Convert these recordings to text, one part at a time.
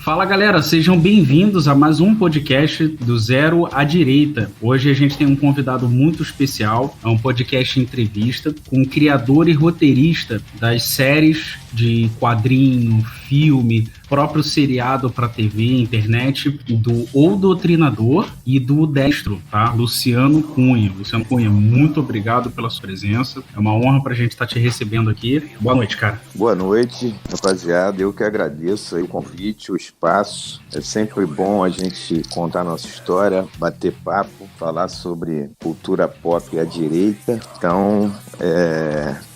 Fala galera, sejam bem-vindos a mais um podcast do Zero à Direita. Hoje a gente tem um convidado muito especial, é um podcast entrevista com o criador e roteirista das séries de quadrinho, filme, próprio seriado para TV, internet, do O Doutrinador e do Destro, tá? Luciano Cunha. Luciano Cunha, muito obrigado pela sua presença. É uma honra pra gente estar te recebendo aqui. Boa noite, cara. Boa noite, rapaziada. Eu que agradeço aí o convite, o espaço. É sempre bom a gente contar a nossa história, bater papo, falar sobre cultura pop à direita. Então,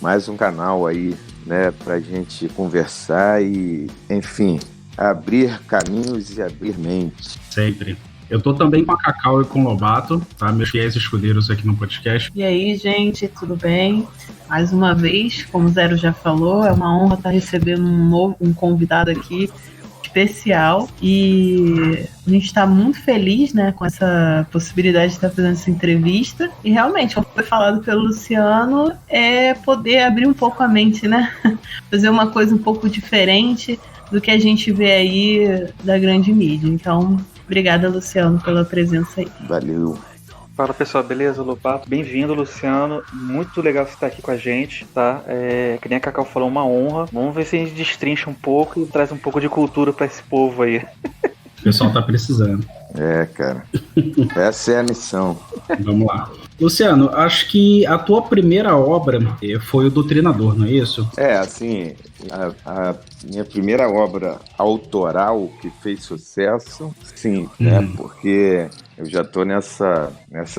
mais um canal aí, né, pra gente conversar e, enfim, abrir caminhos e abrir mentes. Sempre. Eu tô também com a Cacau e com o Lobato, tá? Meus fiéis escudeiros aqui no podcast. E aí, gente, tudo bem? Mais uma vez, como o Zero já falou, é uma honra estar recebendo um convidado aqui especial e a gente está muito feliz, né, com essa possibilidade de estar fazendo essa entrevista. E realmente, como foi falado pelo Luciano, é poder abrir um pouco a mente, né? Fazer uma coisa um pouco diferente do que a gente vê aí da grande mídia. Então, obrigada, Luciano, pela presença aí. Valeu. Fala pessoal, beleza? Lobato, bem-vindo, Luciano. Muito legal você estar aqui com a gente, tá? Que nem a Cacau falou, uma honra. Vamos ver se a gente destrincha um pouco e traz um pouco de cultura para esse povo aí. O pessoal tá precisando. Cara. Essa é a missão. Vamos lá. Luciano, acho que a tua primeira obra foi o Doutrinador, não é isso? Assim, a minha primeira obra autoral que fez sucesso, sim, né? Porque eu já tô nessa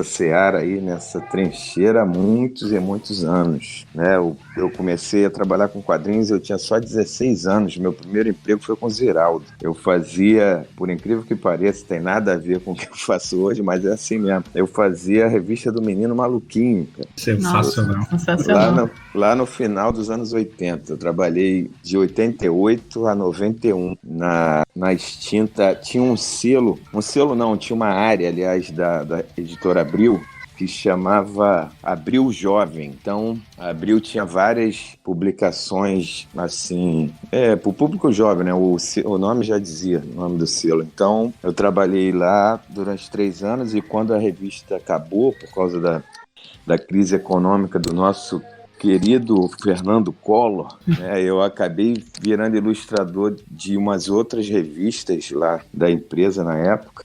seara aí, nessa trincheira há muitos e muitos anos, né? Eu comecei a trabalhar com quadrinhos, eu tinha só 16 anos, meu primeiro emprego foi com o Ziraldo. Eu fazia, por incrível que pareça, tem nada a ver com o que eu faço hoje, mas é assim mesmo. Eu fazia a revista do Menino Maluquinho, cara. Sensacional. Sensacional. Lá no final dos anos 80. Eu trabalhei de 88 a 91 na extinta. Tinha um selo não, tinha uma área, aliás, da editora Abril, que chamava Abril Jovem. Então, a Abril tinha várias publicações, assim, para o público jovem, né? O nome já dizia, o nome do selo. Então, eu trabalhei lá durante 3 anos e quando a revista acabou, por causa da crise econômica do nosso querido Fernando Collor, né, eu acabei virando ilustrador de umas outras revistas lá da empresa na época.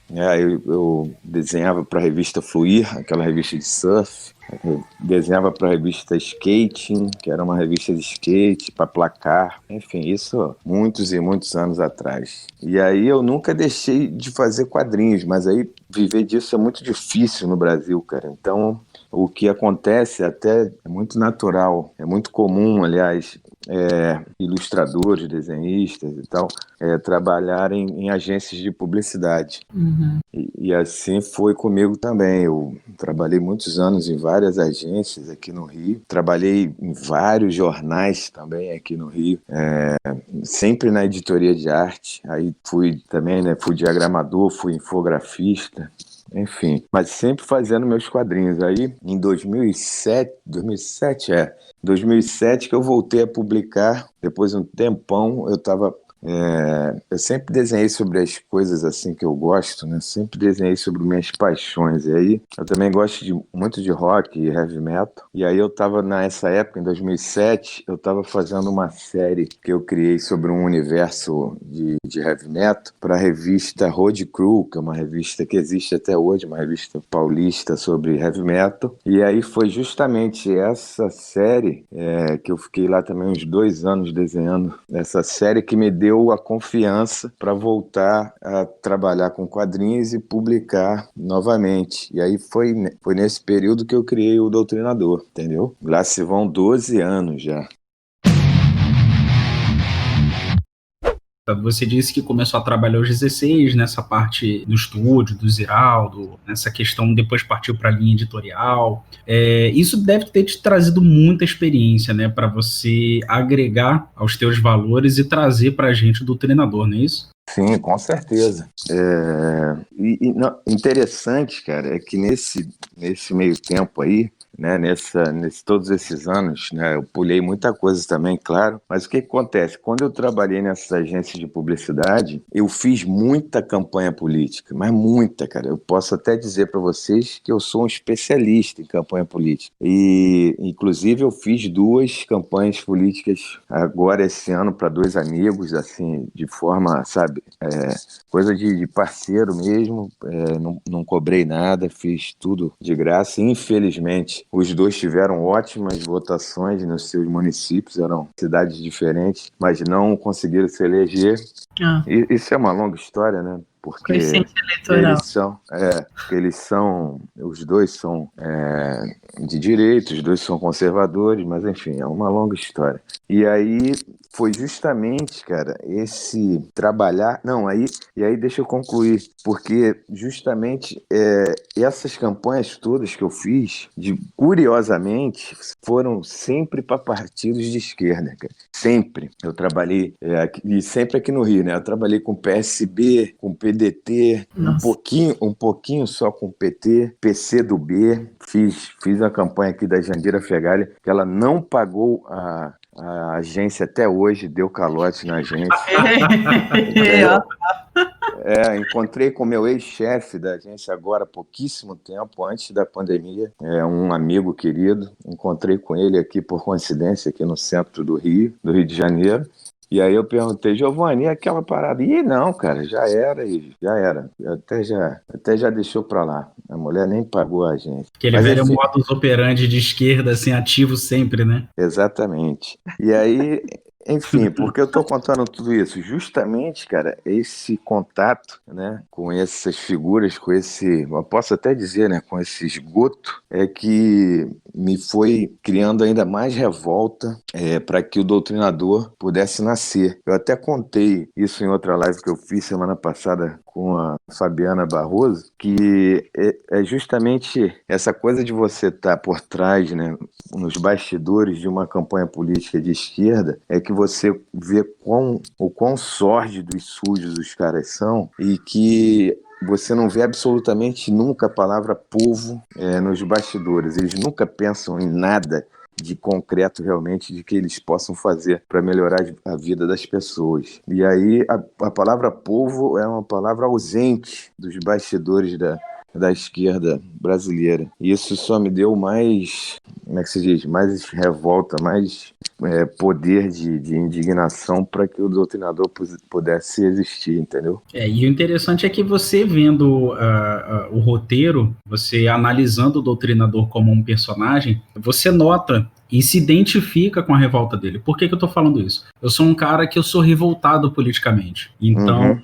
Eu desenhava para a revista Fluir, aquela revista de surf. Eu desenhava para a revista Skating, que era uma revista de skate, para Placar. Enfim, isso muitos e muitos anos atrás. E aí eu nunca deixei de fazer quadrinhos, mas aí viver disso é muito difícil no Brasil, cara. Então, o que acontece até é muito natural, é muito comum, aliás, ilustradores, desenhistas e tal, trabalharem em agências de publicidade. Uhum. E assim foi comigo também. Eu trabalhei muitos anos em várias agências aqui no Rio, trabalhei em vários jornais também aqui no Rio, sempre na editoria de arte. Aí fui também, né, fui diagramador, fui infografista. Enfim, mas sempre fazendo meus quadrinhos. Aí, em 2007 que eu voltei a publicar. Depois de um tempão, eu sempre desenhei sobre as coisas assim que eu gosto, né? Sempre desenhei sobre minhas paixões. E aí, eu também gosto muito de rock e heavy metal. E aí, eu estava nessa época, em 2007, eu estava fazendo uma série que eu criei sobre um universo de heavy metal para a revista Road Crew, que é uma revista que existe até hoje, uma revista paulista sobre heavy metal. E aí, foi justamente essa série que eu fiquei lá também uns 2 anos desenhando, essa série que me deu a confiança para voltar a trabalhar com quadrinhos e publicar novamente. E aí foi nesse período que eu criei o Doutrinador, entendeu? Lá se vão 12 anos já. Você disse que começou a trabalhar aos 16, nessa parte do estúdio, do Ziraldo, nessa questão, depois partiu para a linha editorial. Isso deve ter te trazido muita experiência, né, para você agregar aos teus valores e trazer para a gente o Doutrinador, não é isso? Sim, com certeza. Interessante, cara, é que nesse meio tempo aí, né, todos esses anos, né, eu pulei muita coisa também, claro, mas o que acontece? Quando eu trabalhei nessas agências de publicidade, eu fiz muita campanha política, mas muita, cara. Eu posso até dizer para vocês que eu sou um especialista em campanha política. E, inclusive, eu fiz 2 campanhas políticas agora esse ano para 2 amigos, assim, de forma, sabe, coisa de parceiro mesmo, não cobrei nada, fiz tudo de graça. Infelizmente, os 2 tiveram ótimas votações nos seus municípios, eram cidades diferentes, mas não conseguiram se eleger. E isso é uma longa história, né? Porque os 2 são de direita, os 2 são conservadores, mas enfim, é uma longa história. E aí foi justamente, cara, esse trabalhar. Não, aí deixa eu concluir, porque justamente essas campanhas todas que eu fiz, curiosamente, foram sempre para partidos de esquerda, cara. Sempre. Eu trabalhei, e sempre aqui no Rio, né? Eu trabalhei com PSB, com PDT, um pouquinho só com PT, PCdoB. Fiz a campanha aqui da Jandira Fegali, que ela não pagou a agência até hoje, deu calote na agência. Encontrei com meu ex-chefe da agência agora há pouquíssimo tempo, antes da pandemia, um amigo querido. Encontrei com ele aqui por coincidência, aqui no centro do Rio de Janeiro. E aí eu perguntei, Giovanni, e aquela parada? E não, cara, já era. Até já deixou pra lá. A mulher nem pagou a agência. Aquele velho modus operandi de esquerda, assim, ativo sempre, né? Exatamente. E aí, enfim, porque eu tô contando tudo isso? Justamente, cara, esse contato, né, com essas figuras, eu posso até dizer, né, com esse esgoto, é que me foi criando ainda mais revolta para que o doutrinador pudesse nascer. Eu até contei isso em outra live que eu fiz semana passada com a Fabiana Barroso, que é justamente essa coisa de você estar por trás, né, nos bastidores de uma campanha política de esquerda, é que você vê o quão sórdidos e sujos os caras são, e que você não vê absolutamente nunca a palavra povo nos bastidores. Eles nunca pensam em nada de concreto realmente de que eles possam fazer para melhorar a vida das pessoas. E aí a palavra povo é uma palavra ausente dos bastidores da esquerda brasileira. E isso só me deu mais, como é que se diz, mais revolta, mais poder de indignação para que o doutrinador pudesse existir, entendeu? E o interessante é que você vendo o roteiro, você analisando o doutrinador como um personagem, você nota e se identifica com a revolta dele. Por que eu tô falando isso? Eu sou um cara que eu sou revoltado politicamente. Então,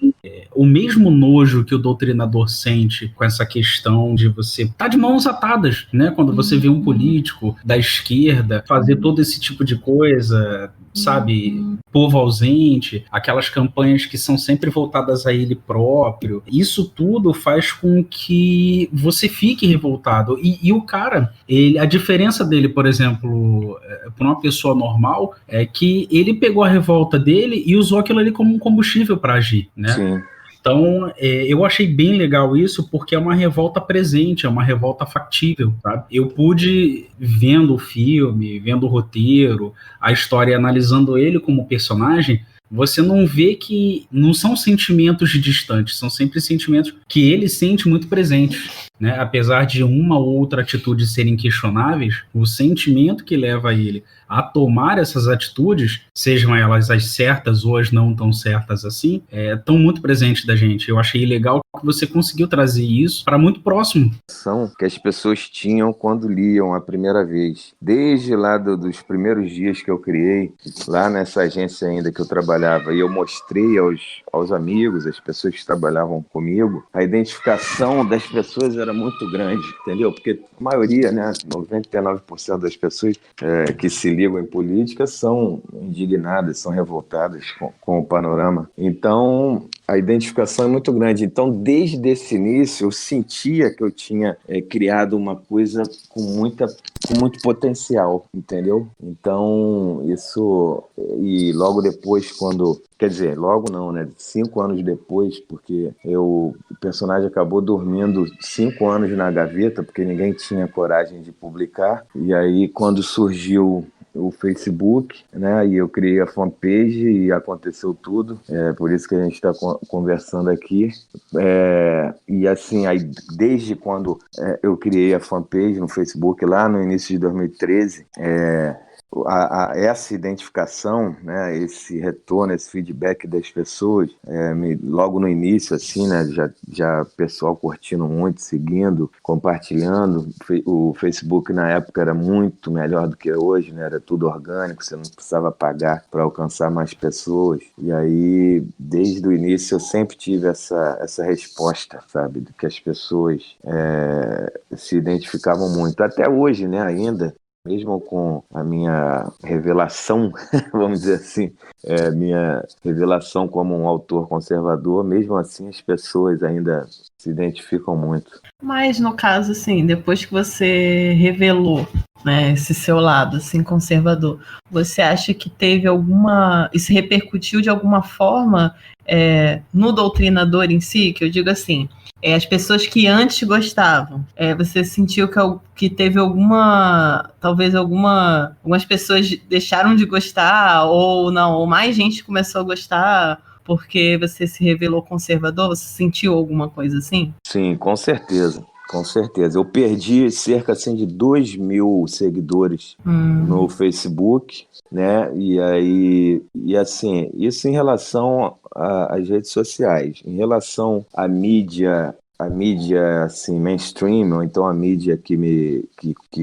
o mesmo nojo que o doutrinador sente com essa questão de você estar de mãos atadas, né? Quando você vê um político da esquerda fazer todo esse tipo de coisa, sabe? Povo ausente, aquelas campanhas que são sempre voltadas a ele próprio. Isso tudo faz com que você fique revoltado. E o cara, a diferença dele, por exemplo, para uma pessoa normal, é que ele pegou a revolta dele e usou aquilo ali como um combustível para agir, né? Sim. Então, eu achei bem legal isso, porque é uma revolta presente, é uma revolta factível, sabe? Eu pude, vendo o filme, vendo o roteiro, a história, analisando ele como personagem, você não vê que não são sentimentos distantes, são sempre sentimentos que ele sente muito presentes, né? Apesar de uma ou outra atitude serem questionáveis, o sentimento que leva ele a tomar essas atitudes, sejam elas as certas ou as não tão certas assim, estão muito presentes da gente. Eu achei legal que você conseguiu trazer isso para muito próximo. Que as pessoas tinham quando liam a primeira vez. Desde lá dos primeiros dias que eu criei, lá nessa agência ainda que eu trabalhava, e eu mostrei aos amigos, as pessoas que trabalhavam comigo, a identificação das pessoas era muito grande, entendeu? Porque a maioria, né, 99% das pessoas que se ligam em política são indignadas, são revoltadas com o panorama. Então, a identificação é muito grande. Então, desde esse início, eu sentia que eu tinha criado uma coisa com muito potencial, entendeu? Então, isso... E logo depois, quando... Quer dizer, logo não, né? 5 anos depois, porque o personagem acabou dormindo 5 anos na gaveta, porque ninguém tinha coragem de publicar. E aí, quando surgiu o Facebook, né? E eu criei a fanpage e aconteceu tudo. Por isso que a gente está conversando aqui. E assim, aí, desde quando eu criei a fanpage no Facebook, lá no início de 2013, essa identificação, né, esse retorno, esse feedback das pessoas, logo no início, assim, né, já pessoal curtindo muito, seguindo, compartilhando. O Facebook na época era muito melhor do que hoje, né, era tudo orgânico, você não precisava pagar para alcançar mais pessoas. E aí, desde o início, eu sempre tive essa resposta, sabe, de que as pessoas se identificavam muito. Até hoje, né, ainda. Mesmo com a minha revelação, vamos dizer assim, minha revelação como um autor conservador, mesmo assim as pessoas ainda se identificam muito. Mas no caso, assim, depois que você revelou, né, esse seu lado, assim, conservador, você acha que teve isso repercutiu de alguma forma no doutrinador em si? Que eu digo assim, as pessoas que antes gostavam, você sentiu que teve algumas pessoas deixaram de gostar, ou não, ou mais gente começou a gostar porque você se revelou conservador? Você sentiu alguma coisa assim? Sim, com certeza. Com certeza. Eu perdi cerca assim, de 2.000 seguidores no Facebook, né? E assim, isso em relação às redes sociais. Em relação à mídia assim, mainstream, ou então a mídia que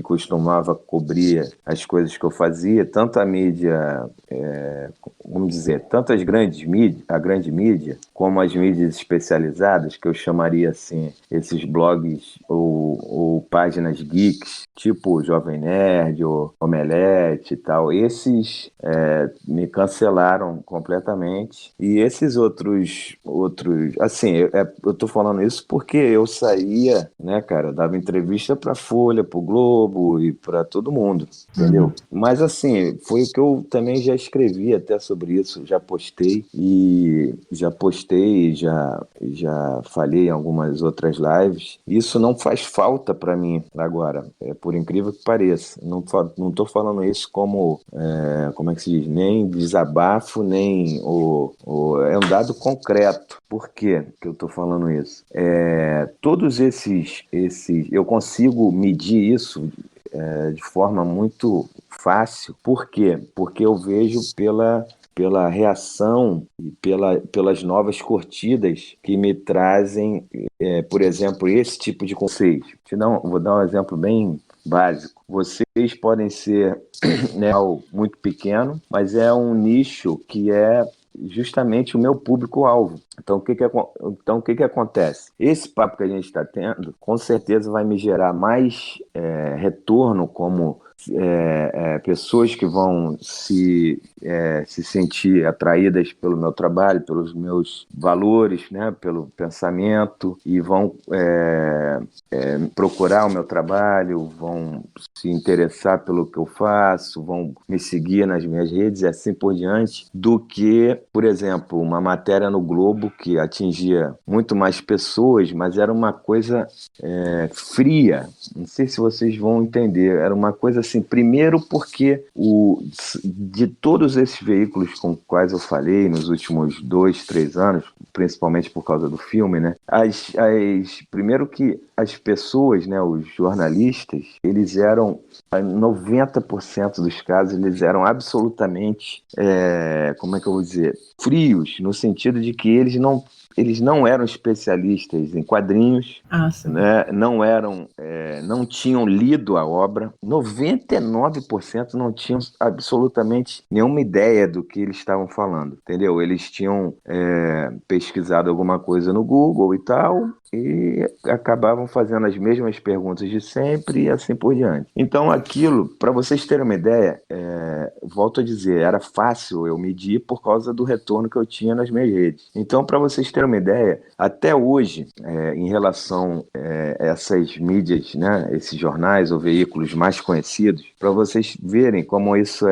costumava cobrir as coisas que eu fazia, tanto a mídia, vamos dizer, tanto a grande mídia, como as mídias especializadas, que eu chamaria assim, esses blogs ou páginas geeks, tipo Jovem Nerd ou Omelete e tal, esses me cancelaram completamente. E esses outros assim, eu tô falando isso porque eu saía, né, cara, dava entrevista pra Folha, pro Globo e pra todo mundo, entendeu? Mas assim, foi o que eu também já escrevi até sobre isso, já postei, já falei em algumas outras lives. Isso não faz falta pra mim agora, por incrível que pareça. Não tô falando isso como é que se diz? Nem desabafo, nem é um dado concreto. Por quê que eu estou falando isso? Todos esses eu consigo medir isso de forma muito fácil. Por quê? Porque eu vejo pela reação e pelas novas curtidas que me trazem, por exemplo, esse tipo de conceito. Vou dar um exemplo bem básico. Vocês podem ser algo muito pequeno, mas é um nicho que é justamente o meu público-alvo. Então, o que que acontece? Esse papo que a gente está tendo, com certeza vai me gerar mais retorno, como pessoas que vão se sentir atraídas pelo meu trabalho, pelos meus valores, né, pelo pensamento, e vão procurar o meu trabalho, vão se interessar pelo que eu faço, vão me seguir nas minhas redes e assim por diante, do que, por exemplo, uma matéria no Globo que atingia muito mais pessoas, mas era uma coisa fria. Não sei se vocês vão entender. Era uma coisa assim, primeiro porque de todos esses veículos com os quais eu falei nos últimos 2, 3 anos, principalmente por causa do filme, né? Primeiro que as pessoas, né, os jornalistas, eles eram, 90% dos casos, eles eram absolutamente, como é que eu vou dizer, frios, no sentido de que eles não eles não eram especialistas em quadrinhos, Sim. né? Não tinham lido a obra. 99% não tinham absolutamente nenhuma ideia do que eles estavam falando, entendeu? Eles tinham pesquisado alguma coisa no Google e tal, e acabavam fazendo as mesmas perguntas de sempre e assim por diante. Então aquilo, para vocês terem uma ideia, volto a dizer, era fácil eu medir por causa do retorno que eu tinha nas minhas redes. Então, para vocês terem uma ideia, até hoje, em relação a essas mídias, né, esses jornais ou veículos mais conhecidos, para vocês verem como isso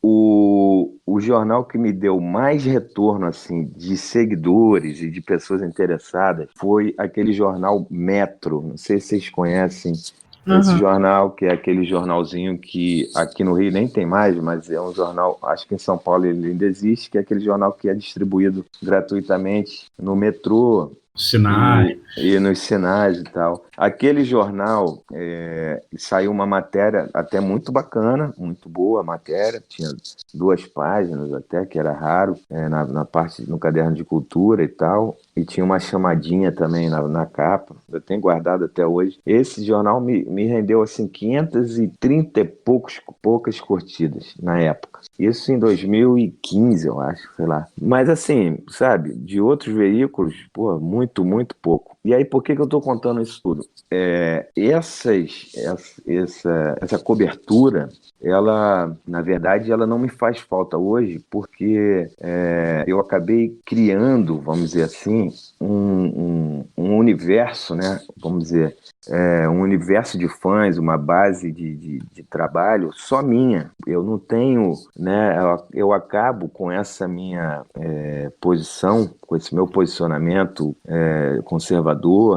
o jornal que me deu mais retorno assim de seguidores e de pessoas interessadas foi aquele jornal Metro. Não sei se vocês conhecem esse jornal, que é aquele jornalzinho que aqui no Rio nem tem mais, mas é um jornal, acho que em São Paulo ele ainda existe, que é aquele jornal que é distribuído gratuitamente no metrô, Sinais. E nos sinais e tal. Aquele jornal, saiu uma matéria até muito bacana, muito boa a matéria, tinha 2 páginas até, que era raro, na parte, no caderno de cultura e tal, e tinha uma chamadinha também na capa, eu tenho guardado até hoje. Esse jornal me rendeu assim 530 e poucas curtidas na época. Isso em 2015, eu acho, sei lá. Mas assim, sabe, de outros veículos, pô, muito, muito pouco. E aí, por que eu estou contando isso tudo? Essa cobertura, ela, na verdade, ela não me faz falta hoje, porque eu acabei criando, vamos dizer assim, um universo, né? Vamos dizer, um universo de fãs, uma base de trabalho só minha. Eu não tenho, né? Eu acabo com essa minha posição, com esse meu posicionamento conservador,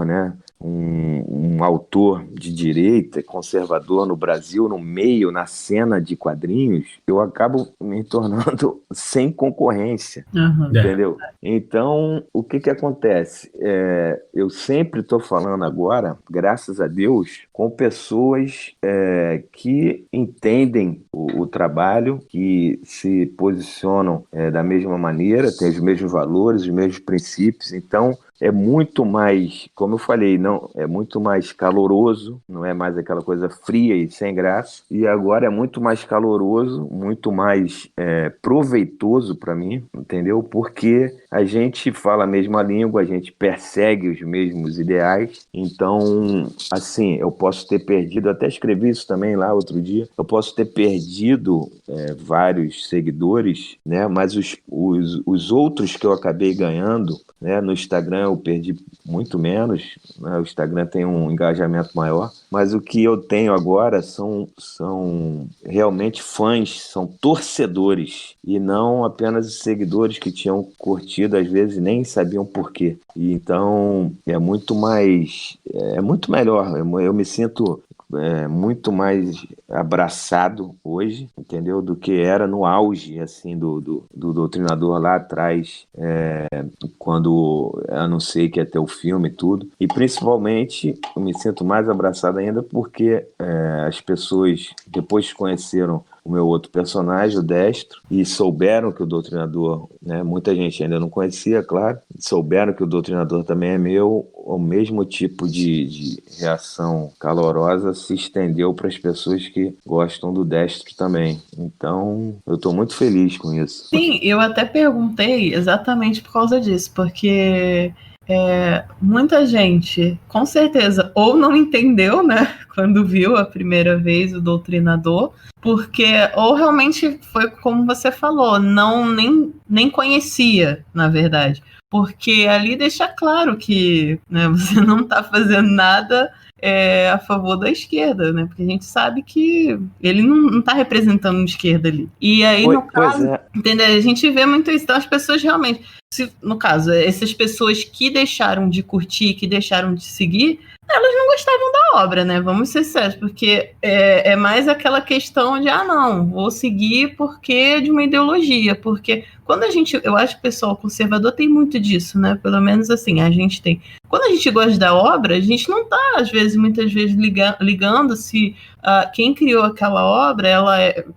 né? Um autor de direita, conservador no Brasil, no meio, na cena de quadrinhos, eu acabo me tornando sem concorrência, entendeu? Então, o que acontece? Eu sempre estou falando agora, graças a Deus, com pessoas que entendem o trabalho, que se posicionam da mesma maneira, têm os mesmos valores, os mesmos princípios. Então, é muito mais, como eu falei, não é muito mais caloroso, não é mais aquela coisa fria e sem graça, e agora é muito mais caloroso, muito mais proveitoso para mim, entendeu? Porque a gente fala a mesma língua, a gente persegue os mesmos ideais. Então, assim, eu posso ter perdido, até escrevi isso também lá outro dia, eu posso ter perdido vários seguidores, né? Mas os outros que eu acabei ganhando, né, no Instagram eu perdi muito menos, né? O Instagram tem um engajamento maior, mas o que eu tenho agora são realmente fãs, são torcedores, e não apenas seguidores que tinham curtido, às vezes nem sabiam por quê. E então é muito melhor, eu me sinto muito mais abraçado hoje, entendeu? Do que era no auge, assim, do Doutrinador lá atrás, quando eu anunciei que ia ter o filme e tudo. E principalmente eu me sinto mais abraçado ainda porque as pessoas, depois que conheceram o meu outro personagem, o Destro, e souberam que o Doutrinador, né, muita gente ainda não conhecia, claro, souberam que o Doutrinador também é meu, o mesmo tipo de reação calorosa se estendeu para as pessoas que gostam do Destro também. Então, eu estou muito feliz com isso. Sim, eu até perguntei exatamente por causa disso, porque muita gente, com certeza, ou não entendeu, né, quando viu a primeira vez o Doutrinador, porque ou realmente foi como você falou, nem conhecia, na verdade, porque ali deixa claro que, né, você não está fazendo nada a favor da esquerda, né? Porque a gente sabe que ele não está representando a esquerda ali. E aí, no caso, entendeu? A gente vê muito isso. Então, as pessoas realmente, no caso, essas pessoas que deixaram de curtir, que deixaram de seguir, elas não gostavam da obra, né? Vamos ser sérios, porque é mais aquela questão de, não, vou seguir porque é de uma ideologia, porque quando eu acho que o pessoal conservador tem muito disso, né? Pelo menos assim, a gente tem. Quando a gente gosta da obra, a gente não tá, muitas vezes ligando se quem criou aquela obra,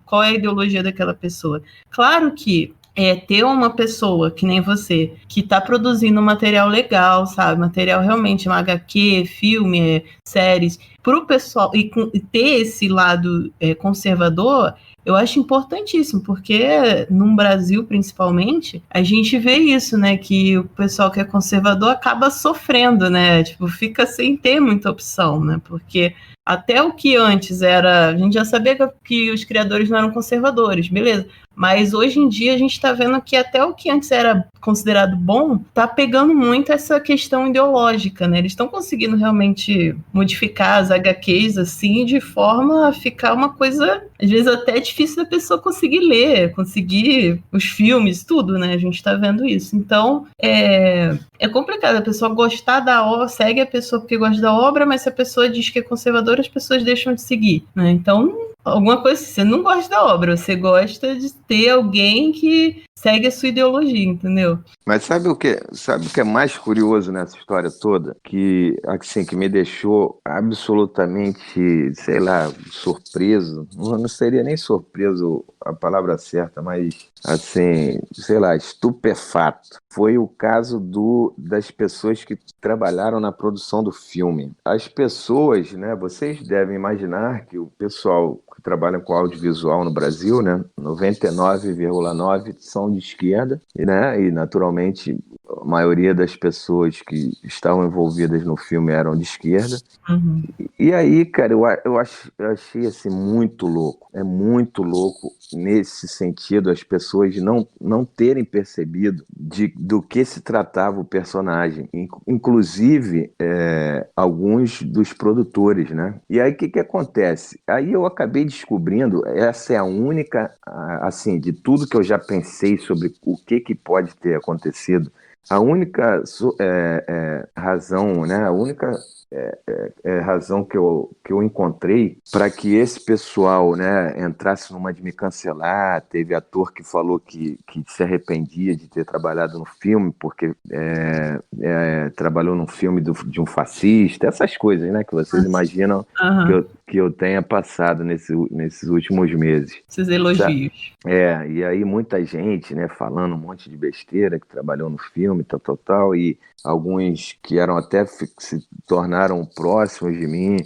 qual é a ideologia daquela pessoa. Claro que ter uma pessoa, que nem você, que está produzindo material legal, sabe? Material realmente, um HQ, filme, séries, para o pessoal, e ter esse lado conservador, eu acho importantíssimo, porque no Brasil, principalmente, a gente vê isso, né? Que o pessoal que é conservador acaba sofrendo, né? Tipo, fica sem ter muita opção, né? Porque até o que antes era... A gente já sabia que os criadores não eram conservadores, beleza. Mas hoje em dia a gente está vendo que até o que antes era considerado bom está pegando muito essa questão ideológica, né? Eles estão conseguindo realmente modificar as HQs assim de forma a ficar uma coisa, às vezes até difícil da pessoa conseguir ler, conseguir os filmes, tudo, né? A gente está vendo isso. Então é complicado a pessoa gostar da obra, segue a pessoa porque gosta da obra, mas se a pessoa diz que é conservadora, as pessoas deixam de seguir, né? Então, alguma coisa assim, você não gosta da obra, você gosta de ter alguém que segue a sua ideologia, entendeu? Mas sabe o que é mais curioso nessa história toda? Que, assim, que me deixou absolutamente, sei lá, surpreso. Não seria nem surpreso a palavra certa, mas, assim, sei lá, estupefato. Foi o caso das pessoas que trabalharam na produção do filme. As pessoas, né, vocês devem imaginar que o pessoal que trabalha com audiovisual no Brasil, né, 99,9% são de esquerda, né, e naturalmente a maioria das pessoas que estavam envolvidas no filme eram de esquerda. Uhum. E aí, cara, eu achei assim muito louco. É muito louco nesse sentido as pessoas não terem percebido do que se tratava o personagem. Inclusive, alguns dos produtores, né? E aí, o que acontece? Aí eu acabei descobrindo, essa é a única, assim, de tudo que eu já pensei sobre o que pode ter acontecido, a única razão, né? A única razão que eu encontrei para que esse pessoal, né, entrasse numa de me cancelar. Teve ator que falou que se arrependia de ter trabalhado no filme porque trabalhou num filme de um fascista, essas coisas, né, que vocês imaginam que eu tenha passado nesses últimos meses. Esses elogios. E aí muita gente, né, falando um monte de besteira, que trabalhou no filme, tal, e alguns que eram até se tornaram próximos de mim,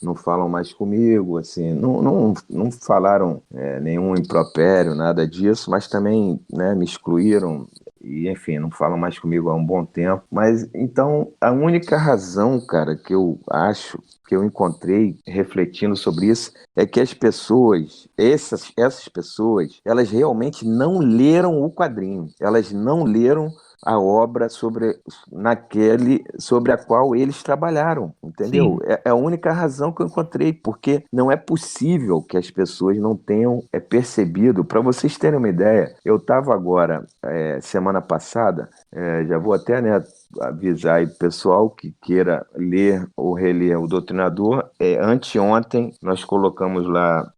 não falam mais comigo, assim, não falaram nenhum impropério, nada disso, mas também, né, me excluíram e, enfim, não falam mais comigo há um bom tempo. Mas, então, a única razão, cara, que eu acho que eu encontrei refletindo sobre isso é que as pessoas, essas pessoas, elas realmente não leram o quadrinho, elas não leram a obra sobre a qual eles trabalharam, entendeu? É a única razão que eu encontrei, porque não é possível que as pessoas não tenham percebido. Para vocês terem uma ideia, eu estava agora, semana passada, já vou até, né, avisar aí o pessoal que queira ler ou reler O Doutrinador. Anteontem nós colocamos lá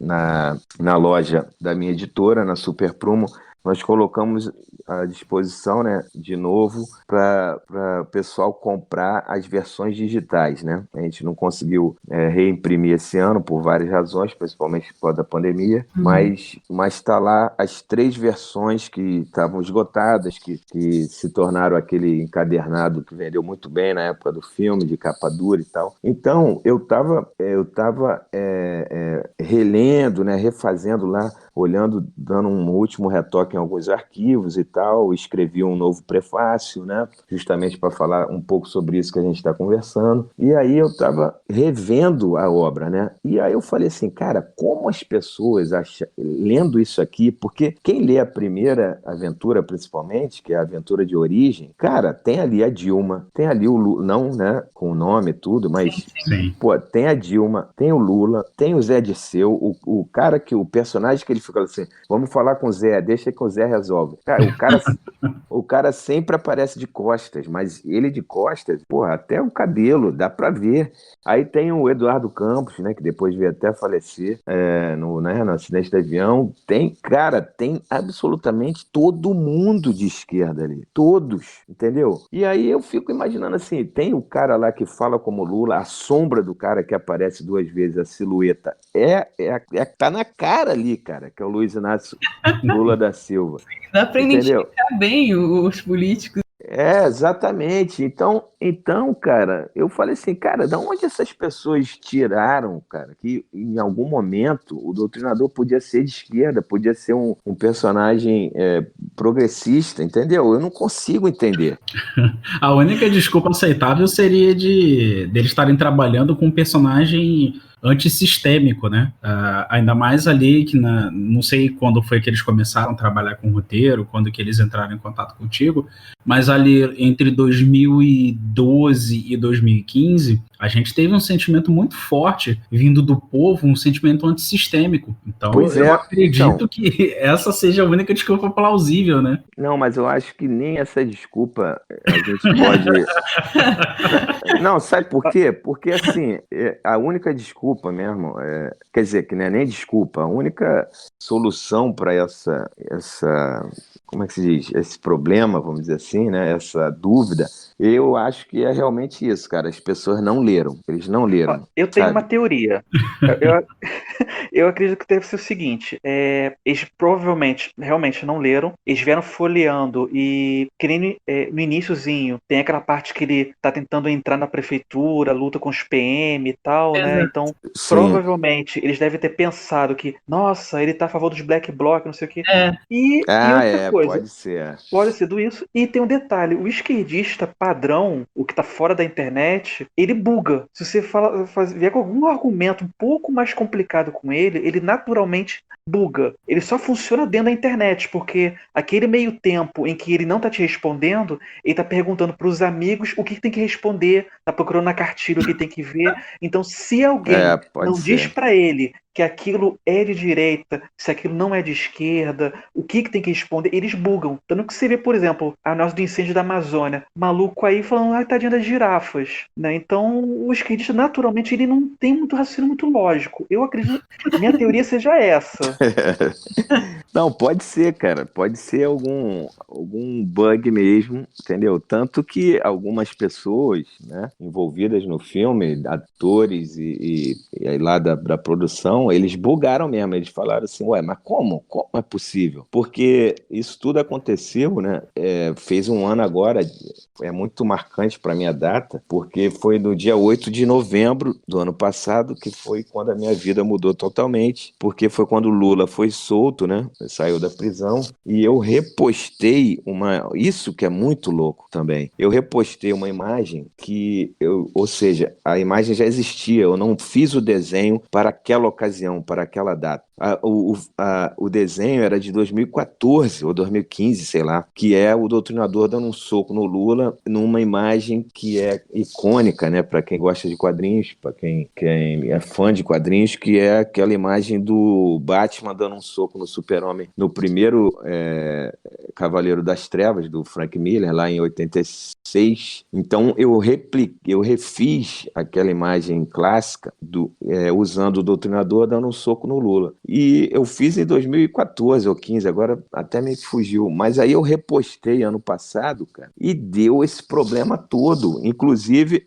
na loja da minha editora, na Super Prumo, nós colocamos à disposição, né, de novo, para o pessoal comprar as versões digitais, né? A gente não conseguiu reimprimir esse ano por várias razões, principalmente por causa da pandemia, mas está lá as 3 versões que estavam esgotadas, que se tornaram aquele encadernado que vendeu muito bem na época do filme, de capa dura e tal. Então, eu estava relendo, né, refazendo lá, olhando, dando um último retoque em alguns arquivos e tal, escrevi um novo prefácio, né, justamente para falar um pouco sobre isso que a gente está conversando. E aí eu estava revendo a obra, né, e aí eu falei assim, cara, como as pessoas lendo isso aqui, porque quem lê a primeira aventura, principalmente, que é a aventura de origem, cara, tem ali a Dilma, tem ali o Lula, não, né, com o nome e tudo, mas Sim. pô, tem a Dilma, tem o Lula, tem o Zé Dirceu, o cara o personagem que ele fica assim, vamos falar com o Zé, deixa que o Zé resolve. Cara, o cara sempre aparece de costas, mas ele de costas, porra, até o cabelo, dá pra ver. Aí tem o Eduardo Campos, né, que depois veio até falecer no acidente de avião. Tem absolutamente todo mundo de esquerda ali, todos, entendeu? E aí eu fico imaginando assim, tem o cara lá que fala como Lula, a sombra do cara que aparece 2 vezes, a silhueta, tá na cara ali, cara, que é o Luiz Inácio Lula da Silva. Dá pra identificar bem os políticos. Exatamente. Então, cara, eu falei assim, cara, da onde essas pessoas tiraram, cara, que em algum momento o Doutrinador podia ser de esquerda, podia ser um personagem progressista, entendeu? Eu não consigo entender. A única desculpa aceitável seria de eles estarem trabalhando com um personagem antissistêmico, né? Ainda mais ali que não sei quando foi que eles começaram a trabalhar com roteiro, quando que eles entraram em contato contigo, mas ali entre 2012 e 2015, a gente teve um sentimento muito forte vindo do povo, um sentimento antissistêmiome. Então, eu acredito que essa seja a única desculpa plausível, né? Não, mas eu acho que nem essa desculpa a gente pode... Não, sabe por quê? Porque, assim, a única desculpa mesmo, quer dizer, que não é nem desculpa, a única solução para essa, como é que se diz? Esse problema, vamos dizer assim, né? Essa dúvida, eu acho que é realmente isso, cara. As pessoas não leram, eles não leram. Eu tenho uma teoria. Eu acredito que deve ser o seguinte: eles provavelmente, realmente não leram, eles vieram folheando e querendo, no iniciozinho, tem aquela parte que ele tá tentando entrar na prefeitura, luta com os PM e tal, né? Então, provavelmente, eles devem ter pensado que, nossa, ele tá a favor dos Black Bloc, não sei o quê. E outra coisa, pode ser. Pode ser do isso. E tem um detalhe: o esquerdista padrão, o que tá fora da internet, ele buga. Se você vier com algum argumento um pouco mais complicado com ele naturalmente buga. Ele só funciona dentro da internet, porque aquele meio tempo em que ele não tá te respondendo, ele tá perguntando pros amigos o que tem que responder, tá procurando na cartilha o que tem que ver. Então, se alguém não diz pra ele que aquilo é de direita, se aquilo não é de esquerda, o que tem que responder, eles bugam. Tanto que você vê, por exemplo, a nossa do incêndio da Amazônia, maluco aí falando, tadinha das girafas, né? Então, o esquerdista, naturalmente, ele não tem muito raciocínio muito lógico. Eu acredito, minha teoria seja essa. Não, pode ser, cara. Pode ser algum bug mesmo, entendeu? Tanto que algumas pessoas, né, envolvidas no filme, atores e lá da produção, eles bugaram mesmo. Eles falaram assim, ué, mas como? Como é possível? Porque isso tudo aconteceu, né? Fez um ano agora, é muito marcante para minha data, porque foi no dia 8 de novembro do ano passado, que foi quando a minha vida mudou totalmente, porque foi quando o Lula foi solto, né? Saiu da prisão, e eu repostei isso que é muito louco também. Eu repostei uma imagem ou seja, a imagem já existia, eu não fiz o desenho para aquela ocasião, para aquela data. O desenho era de 2014 ou 2015, sei lá, que é o Doutrinador dando um soco no Lula numa imagem que é icônica, né, para quem gosta de quadrinhos, para quem é fã de quadrinhos, que é aquela imagem do Batman dando um soco no Super-Homem no primeiro Cavaleiro das Trevas, do Frank Miller, lá em 86. Então eu refiz aquela imagem clássica usando o Doutrinador dando um soco no Lula. E eu fiz em 2014 ou 15, agora até me fugiu. Mas aí eu repostei ano passado, cara, e deu esse problema todo, inclusive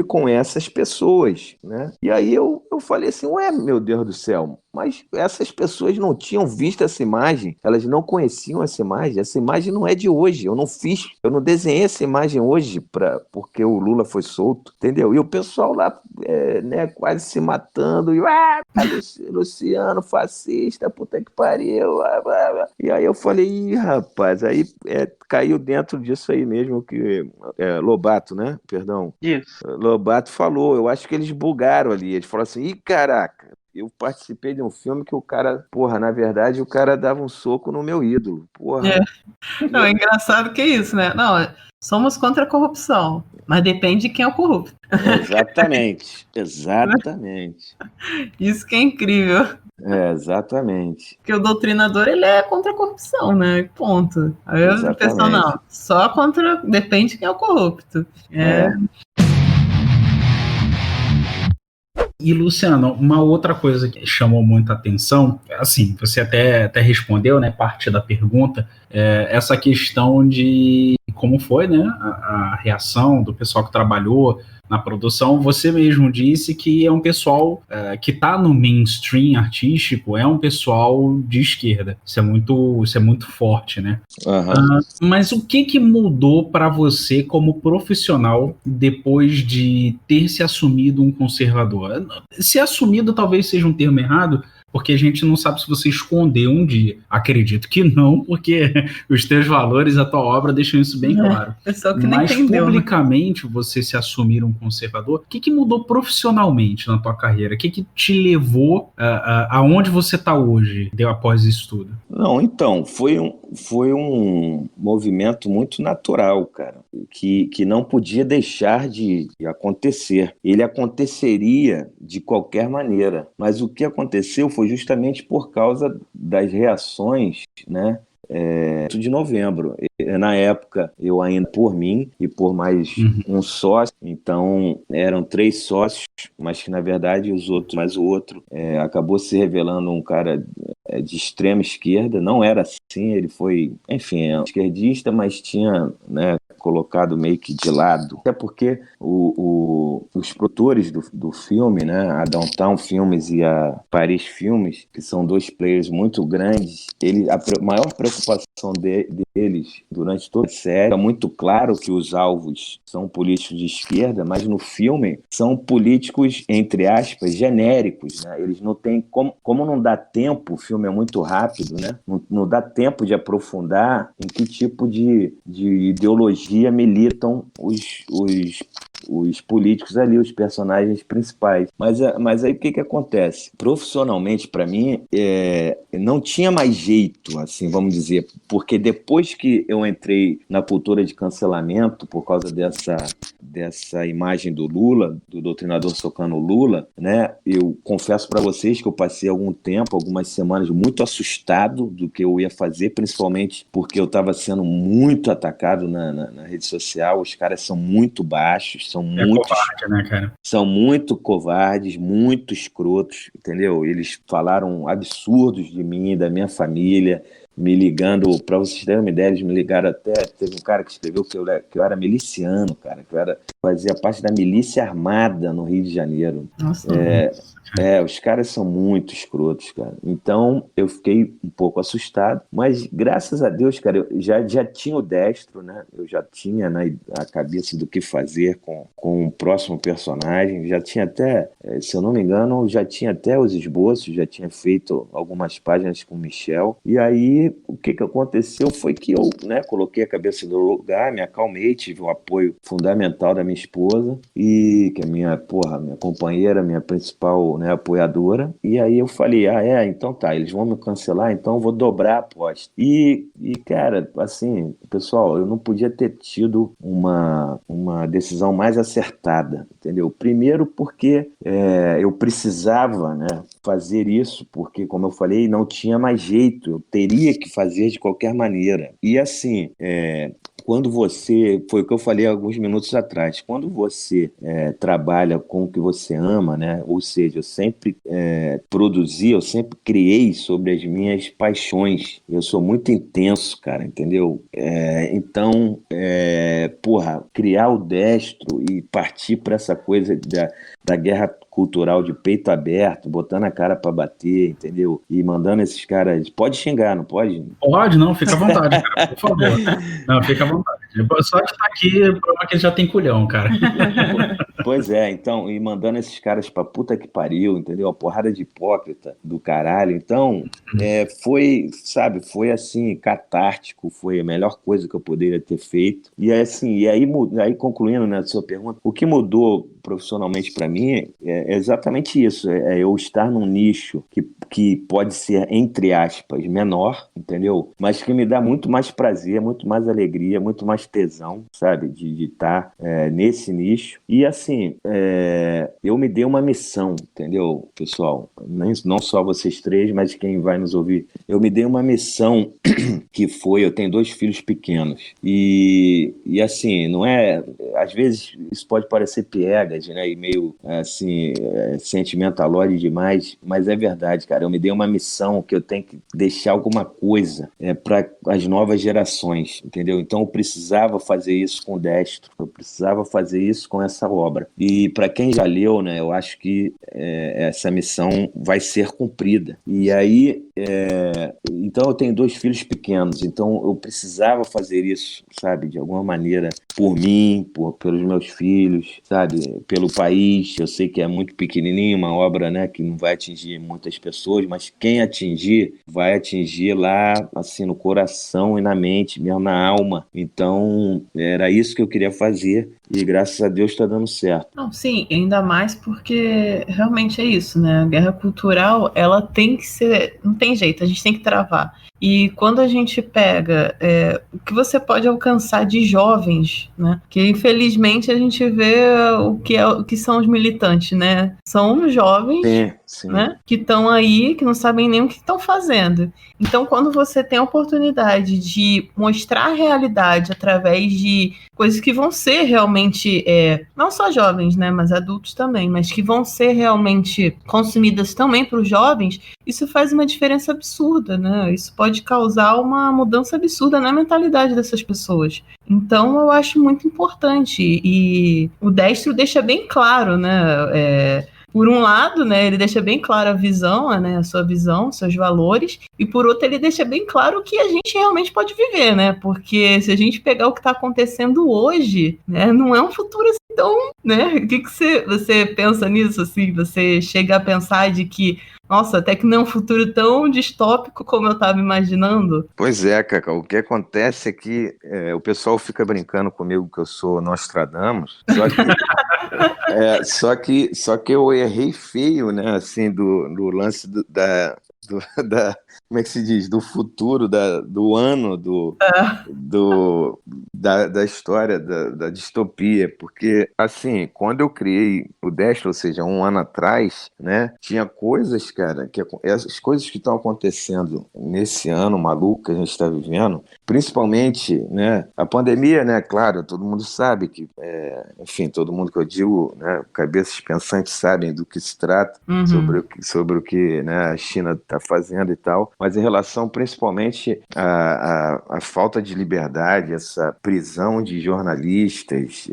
com essas pessoas, né? E aí eu falei assim, ué, meu Deus do céu, mas essas pessoas não tinham visto essa imagem, elas não conheciam essa imagem não é de hoje, eu não desenhei essa imagem hoje porque o Lula foi solto, entendeu? E o pessoal lá, né, quase se matando, e Luciano, fascista, puta que pariu, e aí eu falei, ih, rapaz, aí caiu dentro disso aí mesmo que Lobato, né? Perdão. Isso. Lobato falou, eu acho que eles bugaram ali, eles falaram assim, ih, caraca, eu participei de um filme que o cara, na verdade, o cara dava um soco no meu ídolo, Não, é engraçado que é isso, né? Não, somos contra a corrupção, mas depende de quem é o corrupto. Exatamente. Isso que é incrível. Exatamente. Porque o doutrinador, ele é contra a corrupção, né? Ponto. Aí o pessoal, não, só contra, depende de quem é o corrupto. E, Luciano, uma outra coisa que chamou muita atenção, assim, você até respondeu, né, parte da pergunta, essa questão de como foi, né, a reação do pessoal que trabalhou na produção. Você mesmo disse que é um pessoal que está no mainstream artístico, é um pessoal de esquerda. Isso é muito forte, né? Aham. Mas o que mudou para você como profissional depois de ter se assumido um conservador? Se assumido talvez seja um termo errado, porque a gente não sabe se você escondeu um dia. Acredito que não, porque os teus valores, a tua obra deixam isso bem claro. Pessoal que nem Mas entendeu, né? publicamente você se assumir um conservador, o que mudou profissionalmente na tua carreira? O que te levou aonde você está hoje, após isso tudo? Não, então, foi um movimento muito natural, cara, que não podia deixar de acontecer. Ele aconteceria de qualquer maneira, mas o que aconteceu foi justamente por causa das reações, né? De novembro. Na época, eu ainda por mim e por mais um sócio, então eram 3 sócios, mas que na verdade o outro acabou se revelando um cara de extrema esquerda. Não era assim, ele foi, enfim, esquerdista, mas tinha, né, colocado meio que de lado. Até porque os produtores do filme, né, a Downtown Filmes e a Paris Filmes, que são 2 players muito grandes, a maior preocupação deles durante toda a série é muito claro que os alvos são políticos de esquerda, mas no filme são políticos, entre aspas, genéricos, né? Eles não têm, como não dá tempo, o filme é muito rápido, né? Não dá tempo de aprofundar em que tipo de ideologia militam os políticos ali, os personagens principais. Mas aí o que acontece? Profissionalmente, para mim, não tinha mais jeito, assim, vamos dizer, porque depois que eu entrei na cultura de cancelamento, por causa dessa imagem do Lula, do doutrinador socando o Lula, né? Eu confesso para vocês que eu passei algumas semanas muito assustado do que eu ia fazer, principalmente porque eu estava sendo muito atacado na rede social. Os caras são muito baixos, Covarde, né, cara? são muito covardes, muito escrotos, entendeu? Eles falaram absurdos de mim, da minha família, me ligando, para vocês terem uma ideia, eles me ligaram até, teve um cara que escreveu que eu era miliciano, cara, fazia parte da milícia armada no Rio de Janeiro. Nossa, Os caras são muito escrotos, cara. Então, eu fiquei um pouco assustado, mas graças a Deus, cara, eu já tinha o destro, né? Eu já tinha a cabeça do que fazer com o próximo personagem, já tinha até, se eu não me engano, já tinha até os esboços, já tinha feito algumas páginas com o Michel, e aí o que aconteceu foi que eu, né, coloquei a cabeça no lugar, me acalmei, tive o apoio fundamental da minha esposa, e que é minha companheira, minha principal, né, apoiadora, e aí eu falei, então tá, eles vão me cancelar, então eu vou dobrar a aposta. E cara, assim, pessoal, eu não podia ter tido uma decisão mais acertada, entendeu? Primeiro porque eu precisava, né, fazer isso, porque, como eu falei, não tinha mais jeito, eu teria que fazer de qualquer maneira. E assim, quando você, foi o que eu falei alguns minutos atrás, quando você trabalha com o que você ama, né? Ou seja, eu sempre produzi, eu sempre criei sobre as minhas paixões. Eu sou muito intenso, cara, entendeu? Então, criar o destro e partir para essa coisa da guerra cultural de peito aberto, botando a cara pra bater, entendeu? E mandando esses caras... Pode xingar, não pode? Pode, não, fica à vontade, cara, por favor. Não, fica à vontade. Só de estar aqui, prova que ele já tem culhão, cara. Pois é, então, e mandando esses caras pra puta que pariu, entendeu? A porrada de hipócrita do caralho. Então, foi assim, catártico, foi a melhor coisa que eu poderia ter feito. E assim, aí concluindo, né, a sua pergunta, o que mudou profissionalmente para mim é exatamente isso, eu estar num nicho que pode ser, entre aspas, menor, entendeu? Mas que me dá muito mais prazer, muito mais alegria, muito mais tesão, sabe? De estar nesse nicho. E assim, eu me dei uma missão, entendeu, pessoal? Não só vocês 3, mas quem vai nos ouvir. Eu me dei uma missão que foi, eu tenho 2 filhos pequenos. E assim, não é... Às vezes isso pode parecer piegas, né? E meio, assim, sentimentalóide demais, mas é verdade, cara. cara. Eu me dei uma missão que eu tenho que deixar alguma coisa para as novas gerações, entendeu? Então eu precisava fazer isso com o Destro, eu precisava fazer isso com essa obra. E para quem já leu, né, eu acho que essa missão vai ser cumprida. E aí, então eu tenho 2 filhos pequenos, então eu precisava fazer isso, sabe, de alguma maneira, por mim, pelos meus filhos, sabe, pelo país. Eu sei que é muito pequenininho, uma obra, né, que não vai atingir muitas pessoas, mas quem atingir, vai atingir lá, assim, no coração e na mente, mesmo na alma. Então, era isso que eu queria fazer e graças a Deus está dando certo. Não, sim, ainda mais porque realmente é isso, né? A guerra cultural, ela tem que ser, não tem jeito, a gente tem que travar. E quando a gente pega o que você pode alcançar de jovens, né? Que infelizmente a gente vê o que são os militantes, né? São jovens, sim. Né? Que estão aí, que não sabem nem o que estão fazendo. Então, quando você tem a oportunidade de mostrar a realidade através de coisas que vão ser realmente, não só jovens, né, mas adultos também, mas que vão ser realmente consumidas também para os jovens, isso faz uma diferença absurda, né? Isso pode causar uma mudança absurda na mentalidade dessas pessoas. Então, eu acho muito importante. E o Destro deixa bem claro, né? Por um lado, né, ele deixa bem claro a visão, né, a sua visão, seus valores, e por outro ele deixa bem claro o que a gente realmente pode viver, né, porque se a gente pegar o que está acontecendo hoje, né, não é um futuro assim tão, né, o que você pensa nisso, assim, você chega a pensar de que, nossa, até que não é um futuro tão distópico como eu estava imaginando? Pois é, Cacau, o que acontece é que o pessoal fica brincando comigo que eu sou Nostradamus, só que eu errei feio, né, assim, do lance como é que se diz? Do futuro, do ano, da história, da distopia, porque, assim, quando eu criei o Destro, ou seja, 1 ano atrás, né, tinha coisas, cara, as coisas que estão acontecendo nesse ano maluco que a gente está vivendo, principalmente, né, a pandemia, né, claro, todo mundo sabe que, enfim, todo mundo que eu digo, né, cabeças pensantes sabem do que se trata, sobre o que, né, a China está fazendo e tal, mas em relação principalmente à falta de liberdade, essa prisão de jornalistas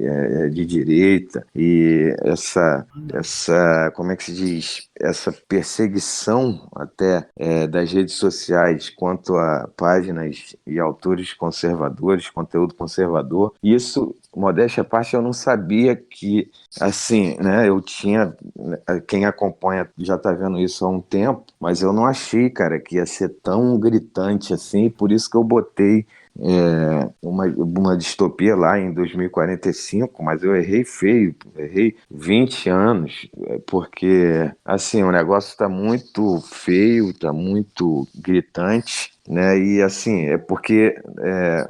de direita e essa, como é que se diz, essa perseguição até das redes sociais quanto a páginas e autores conservadores, conteúdo conservador, isso, modéstia à parte, eu não sabia que, assim, né, eu tinha, quem acompanha já está vendo isso há um tempo, mas eu não achei, cara, que ia ser tão gritante assim, por isso que eu botei uma distopia lá em 2045, mas eu errei feio, errei 20 anos, porque, assim, o negócio está muito feio, está muito gritante, né? E assim, é porque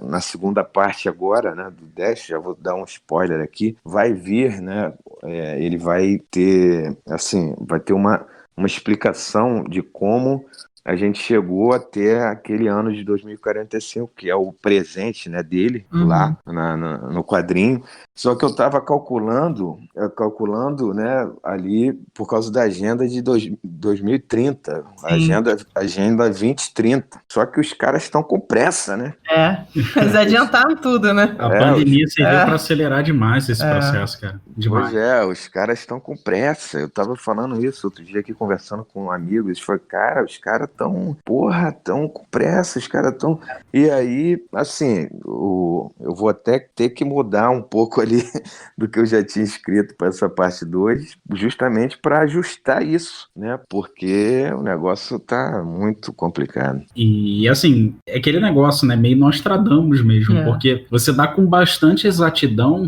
na segunda parte agora, né, do Dash, já vou dar um spoiler aqui, vai vir, né, ele vai ter, assim, vai ter uma explicação de como a gente chegou até aquele ano de 2045, que é o presente, né, dele, lá no quadrinho. Só que eu estava calculando, né, ali por causa da agenda de 2030, agenda 2030. Só que os caras estão com pressa, né? Eles adiantaram tudo, né? A pandemia serviu para acelerar demais esse processo, cara. Demais. Pois os caras estão com pressa. Eu tava falando isso outro dia aqui, conversando com um amigo. Eles falaram, cara, os caras tão com pressa, os caras tão... E aí, assim, eu vou até ter que mudar um pouco ali do que eu já tinha escrito para essa parte 2, justamente para ajustar isso, né? Porque o negócio tá muito complicado. E, assim, é aquele negócio, né? Meio Nostradamus mesmo, porque você dá com bastante exatidão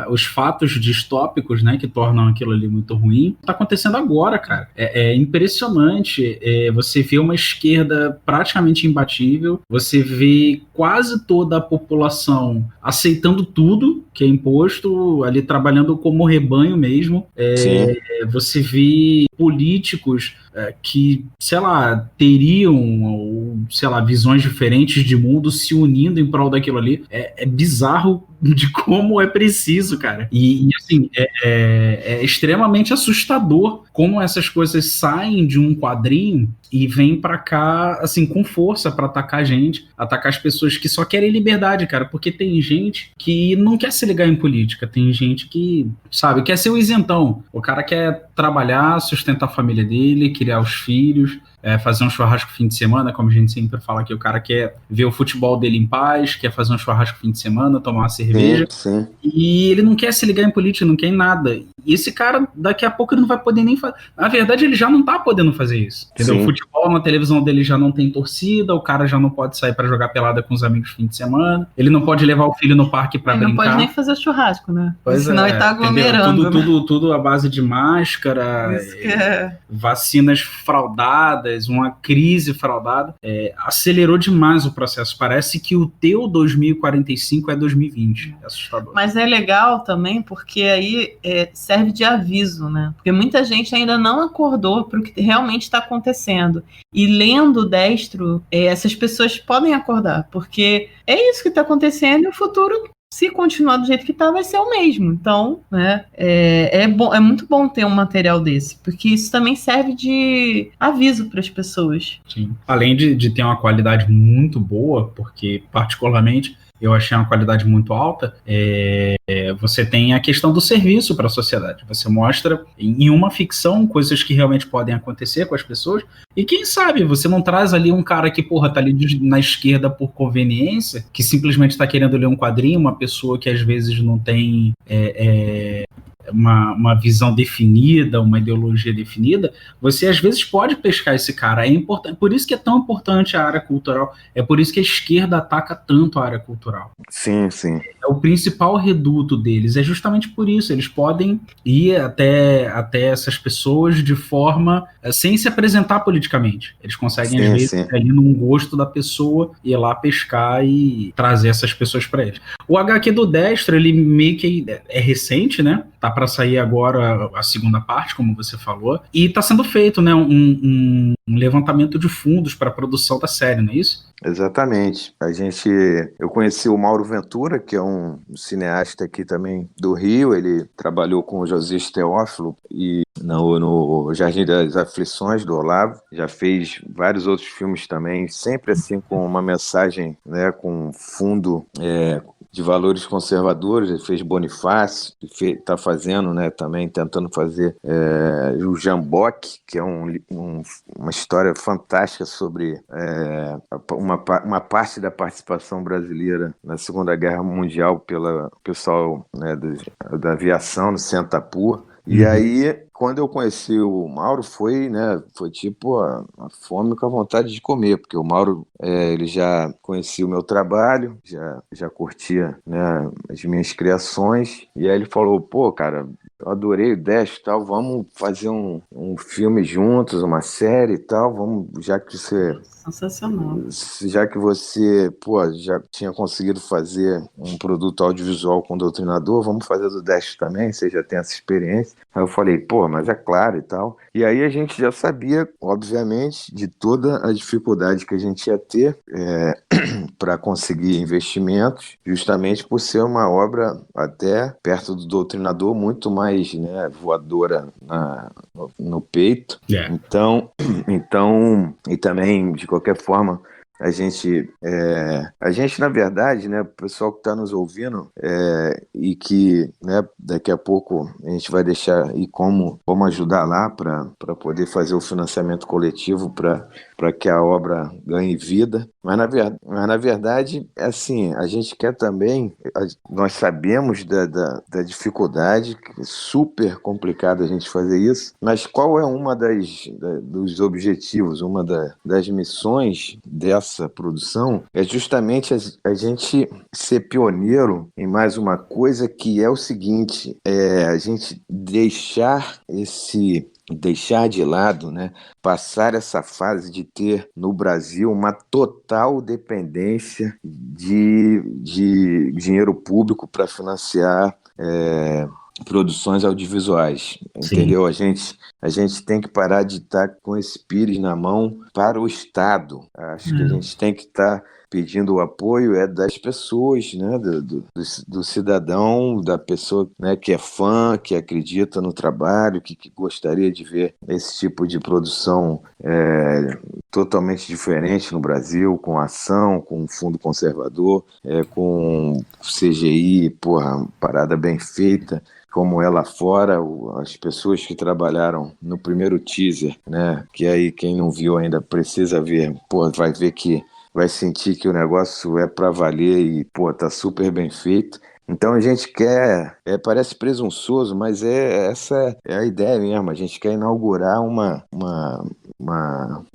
os fatos distópicos, né? Que tornam aquilo ali muito ruim. Tá acontecendo agora, cara. É impressionante. Você vê uma esquerda praticamente imbatível, você vê quase toda a população aceitando tudo que é imposto, ali trabalhando como rebanho mesmo. Sim. Você vê políticos que, sei lá, teriam, ou, sei lá, visões diferentes de mundo se unindo em prol daquilo ali. É bizarro de como é preciso, cara. E assim, é extremamente assustador como essas coisas saem de um quadrinho e vêm pra cá, assim, com força pra atacar a gente, atacar as pessoas que só querem liberdade, cara, porque tem gente que não quer se ligar em política, tem gente que, sabe, quer ser o isentão. O cara quer trabalhar, sustentar a família dele, criar os filhos, fazer um churrasco fim de semana, como a gente sempre fala aqui, o cara quer ver o futebol dele em paz, quer fazer um churrasco fim de semana, tomar uma cerveja, Sim. e ele não quer se ligar em política, não quer em nada. E esse cara, daqui a pouco, ele não vai poder nem fazer. Na verdade, ele já não tá podendo fazer isso, entendeu? Sim. O futebol na televisão dele já não tem torcida, o cara já não pode sair pra jogar pelada com os amigos fim de semana, ele não pode levar o filho no parque pra Ele brincar. não pode nem fazer churrasco, né? Pois senão ele tá aglomerando. Tudo à base de máscara, Isso que é. vacinas fraudadas, uma crise fraudada. Acelerou demais o processo. Parece que o teu 2045 é 2020. É assustador. Mas é legal também porque aí serve de aviso, né? Porque muita gente ainda não acordou para o que realmente está acontecendo. E lendo o Destro, essas pessoas podem acordar, porque é isso que está acontecendo e o futuro, se continuar do jeito que está, vai ser o mesmo. Então, né, é muito bom ter um material desse, porque isso também serve de aviso para as pessoas. Sim. Além de ter uma qualidade muito boa, porque particularmente eu achei uma qualidade muito alta, você tem a questão do serviço para a sociedade. Você mostra em uma ficção coisas que realmente podem acontecer com as pessoas, e quem sabe você não traz ali um cara que, porra, tá ali na esquerda por conveniência, que simplesmente está querendo ler um quadrinho, uma pessoa que às vezes não tem uma visão definida, uma ideologia definida, você às vezes pode pescar esse cara. É importante, por isso que é tão importante a área cultural, é por isso que a esquerda ataca tanto a área cultural. Sim. É o principal reduto deles, é justamente por isso, eles podem ir até essas pessoas de forma, sem se apresentar politicamente. Eles conseguem, às vezes, ali num gosto da pessoa, ir lá pescar e trazer essas pessoas para eles. O HQ do Destro, ele meio que é recente, né? Tá para sair agora a segunda parte, como você falou, e tá sendo feito, né, um levantamento de fundos para a produção da série, não é isso? Exatamente. Eu conheci o Mauro Ventura, que é um cineasta aqui também do Rio. Ele trabalhou com o Josias Teófilo e no Jardim das Aflições, do Olavo. Já fez vários outros filmes também, sempre assim com uma mensagem, né, com fundo de valores conservadores. Ele fez Bonifácio, está fazendo, né, também tentando fazer o Jamboque, que é uma história fantástica sobre uma parte da participação brasileira na Segunda Guerra Mundial pelo pessoal, né, da aviação no Sentapur. E aí, quando eu conheci o Mauro, foi tipo a fome com a vontade de comer, porque o Mauro, ele já conhecia o meu trabalho, já curtia, né, as minhas criações, e aí ele falou, pô, cara, eu adorei o Dash e tal, vamos fazer um filme juntos, uma série e tal, vamos, já que você, pô, já tinha conseguido fazer um produto audiovisual com o Doutrinador, vamos fazer do Dash também, você já tem essa experiência. Aí eu falei, pô, mas é claro e tal. E aí a gente já sabia, obviamente, de toda a dificuldade que a gente ia ter para conseguir investimentos, justamente por ser uma obra até perto do Doutrinador, muito mais, né, voadora no peito. Yeah. Então, e também, de qualquer forma, a gente, na verdade, né, o pessoal que está nos ouvindo, e que, né, daqui a pouco a gente vai deixar e como ajudar lá para poder fazer o financiamento coletivo para que a obra ganhe vida. Mas na verdade, assim, a gente quer também, nós sabemos da dificuldade, que é super complicado a gente fazer isso, mas qual é uma dos objetivos, uma das missões dessa produção é justamente a gente ser pioneiro em mais uma coisa, que é o seguinte, a gente deixar deixar de lado, né, passar essa fase de ter no Brasil uma total dependência de dinheiro público para financiar produções audiovisuais, Sim. entendeu? A gente tem que parar de estar com esse pires na mão para o Estado. Acho que a gente tem que estar pedindo o apoio das pessoas, né, do cidadão, da pessoa, né, que é fã, que acredita no trabalho, que gostaria de ver esse tipo de produção totalmente diferente no Brasil, com ação, com fundo conservador, com CGI, porra, parada bem feita, como é lá fora. As pessoas que trabalharam no primeiro teaser, né, que aí quem não viu ainda precisa ver, pô, vai ver que vai sentir que o negócio é para valer e, pô, tá super bem feito. Então a gente quer, parece presunçoso, mas essa é a ideia mesmo. A gente quer inaugurar um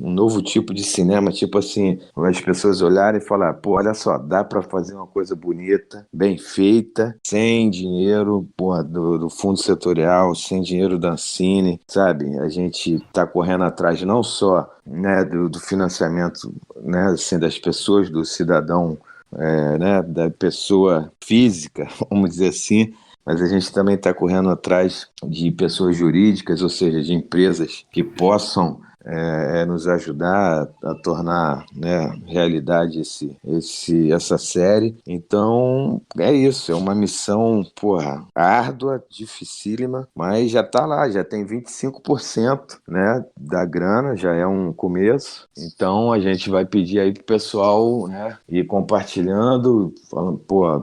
novo tipo de cinema, tipo assim, as pessoas olharem e falar, pô, olha só, dá para fazer uma coisa bonita, bem feita, sem dinheiro, pô, do fundo setorial, sem dinheiro da Ancine, sabe? A gente tá correndo atrás não só, né, do financiamento, né, assim, das pessoas, do cidadão, né, da pessoa física, vamos dizer assim, mas a gente também está correndo atrás de pessoas jurídicas, ou seja, de empresas que possam nos ajudar a tornar, né, realidade essa série. Então, é isso, é uma missão, porra, árdua, dificílima, mas já está lá, já tem 25%, né, da grana, já é um começo. Então, a gente vai pedir aí pro pessoal, né, ir compartilhando, falando, pô,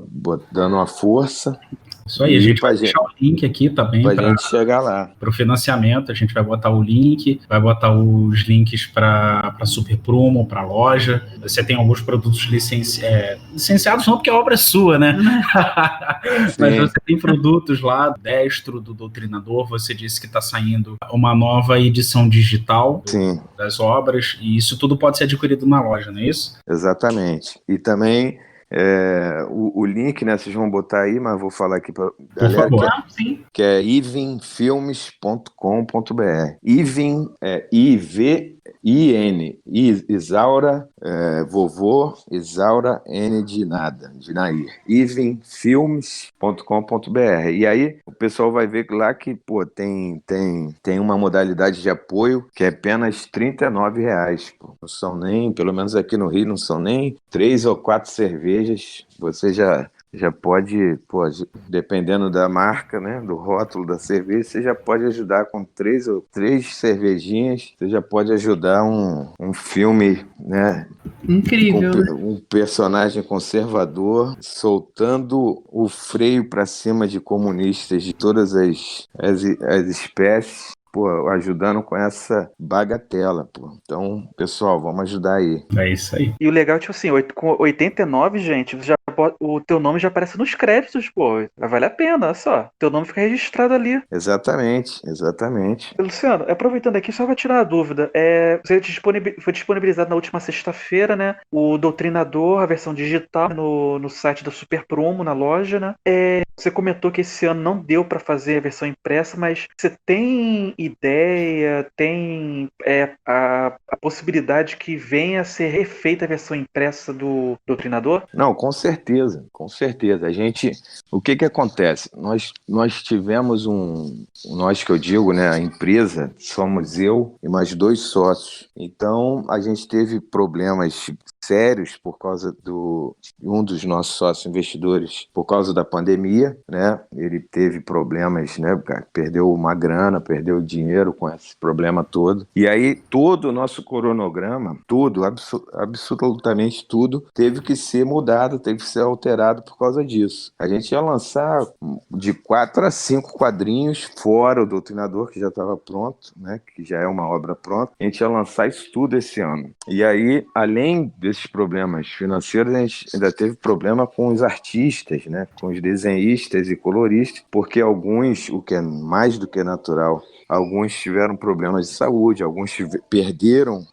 dando uma força. Isso aí, a E gente vai deixar o link aqui também pra gente chegar lá. para o financiamento. A gente vai botar o link, vai botar os links para Super Promo, para loja. Você tem alguns produtos licenciados, não porque a obra é sua, né? Mas você tem produtos lá, Destro, do Doutrinador. Você disse que está saindo uma nova edição digital das obras, e isso tudo pode ser adquirido na loja, não é isso? Exatamente. E também o link, né, vocês vão botar aí, mas vou falar aqui para galera que é ivinfilmes.com.br. Ivin é I-V-I-N, Isaura, vovô, Isaura, N de nada, de Nair. ivinfilmes.com.br. E aí o pessoal vai ver lá que, pô, tem uma modalidade de apoio que é apenas R$39. Pô. Não são nem, pelo menos aqui no Rio, não são nem 3 ou 4 cervejas. Você já pode, pô, dependendo da marca, né, do rótulo da cerveja, você já pode ajudar com três cervejinhas, você já pode ajudar um filme, né, incrível, com um personagem conservador soltando o freio para cima de comunistas de todas as espécies. Pô, ajudando com essa bagatela, pô. Então, pessoal, vamos ajudar aí. É isso aí. E o legal é, tipo assim, com 89, gente, o teu nome já aparece nos créditos, pô. Vale a pena, olha só. Teu nome fica registrado ali. Exatamente. Luciano, aproveitando aqui, só pra tirar a dúvida. Foi disponibilizado na última sexta-feira, né? O Doutrinador, a versão digital, no site da Super Promo, na loja, né? Você comentou que esse ano não deu pra fazer a versão impressa, mas você tem ideia, tem a possibilidade que venha a ser refeita a versão impressa do Doutrinador? Não, com certeza. O que acontece? Nós tivemos nós que eu digo, né, a empresa, somos eu e mais 2 sócios. Então, a gente teve problemas sérios por causa um dos nossos sócios investidores, por causa da pandemia, né? Ele teve problemas, né? Perdeu uma grana, perdeu dinheiro com esse problema todo. E aí todo o nosso cronograma, tudo, absolutamente tudo, teve que ser mudado, teve que ser alterado por causa disso. A gente ia lançar de 4 a 5 quadrinhos, fora o Doutrinador, que já estava pronto, né? Que já é uma obra pronta. A gente ia lançar isso tudo esse ano. E aí, além desses desses problemas financeiros, a gente ainda teve problema com os artistas, né? Com os desenhistas e coloristas, porque alguns, o que é mais do que natural, alguns tiveram problemas de saúde, alguns perderam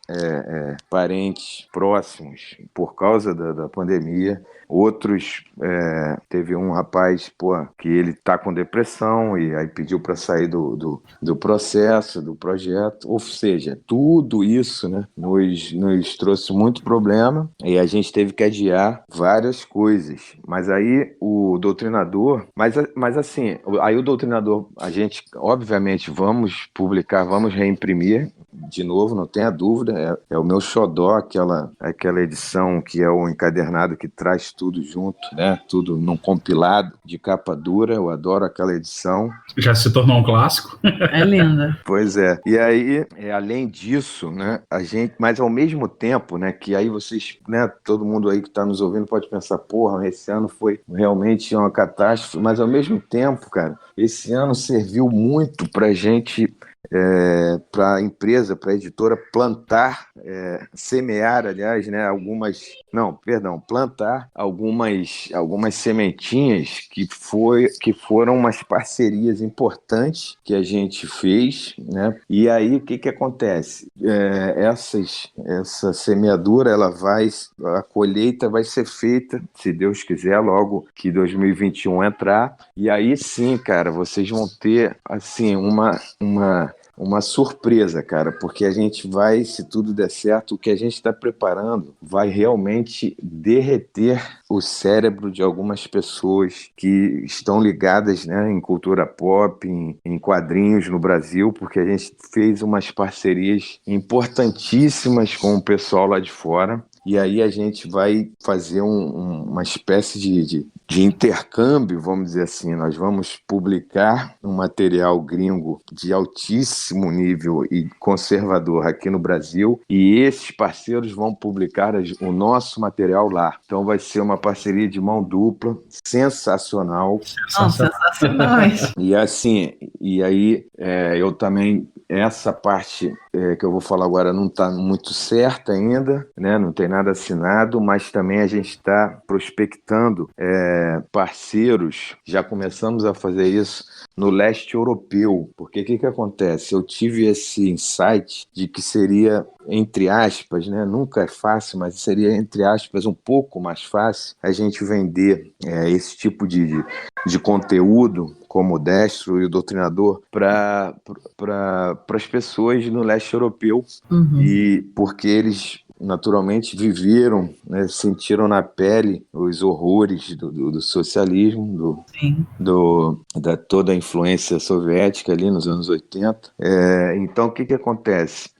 parentes próximos por causa da pandemia. Outros, teve um rapaz, que ele tá com depressão e aí pediu para sair do processo, do projeto. Ou seja, tudo isso, né, nos trouxe muito problema e a gente teve que adiar várias coisas. Mas aí o doutrinador, mas assim, aí o doutrinador, a gente, obviamente, vamos publicar, vamos reimprimir de novo, não tenha dúvida, é o meu xodó, aquela edição que é o encadernado que traz tudo junto, né? Tudo num compilado de capa dura, eu adoro aquela edição. Já se tornou um clássico. É linda. Pois é. E aí, além disso, né, mas ao mesmo tempo, né, que aí vocês, né, todo mundo aí que está nos ouvindo pode pensar, porra, esse ano foi realmente uma catástrofe, mas ao mesmo tempo, cara, esse ano serviu muito pra gente, para a empresa, para a editora plantar, semear, aliás, né, plantar algumas sementinhas que foram umas parcerias importantes que a gente fez, né? E aí o que acontece? Essa semeadura, a colheita vai ser feita, se Deus quiser, logo que 2021 entrar, e aí sim, cara, vocês vão ter assim uma surpresa, cara, porque a gente vai, se tudo der certo, o que a gente está preparando vai realmente derreter o cérebro de algumas pessoas que estão ligadas, né, em cultura pop, em quadrinhos no Brasil, porque a gente fez umas parcerias importantíssimas com o pessoal lá de fora. E aí a gente vai fazer uma espécie de intercâmbio, vamos dizer assim. Nós vamos publicar um material gringo de altíssimo nível e conservador aqui no Brasil, e esses parceiros vão publicar o nosso material lá. Então vai ser uma parceria de mão dupla, sensacional. Sensacionais. E assim, e aí eu também, essa parte que eu vou falar agora não está muito certa ainda, né? Não tem nada assinado, mas também a gente está prospectando parceiros, já começamos a fazer isso no leste europeu, porque o que acontece? Eu tive esse insight de que seria, entre aspas, né? Nunca é fácil, mas seria, entre aspas, um pouco mais fácil a gente vender esse tipo de conteúdo, como o Destro e o Doutrinador, para as pessoas no leste europeu. Uhum. E porque eles naturalmente viveram, né, sentiram na pele os horrores do socialismo, da toda a influência soviética ali nos anos 80. Então, o que acontece?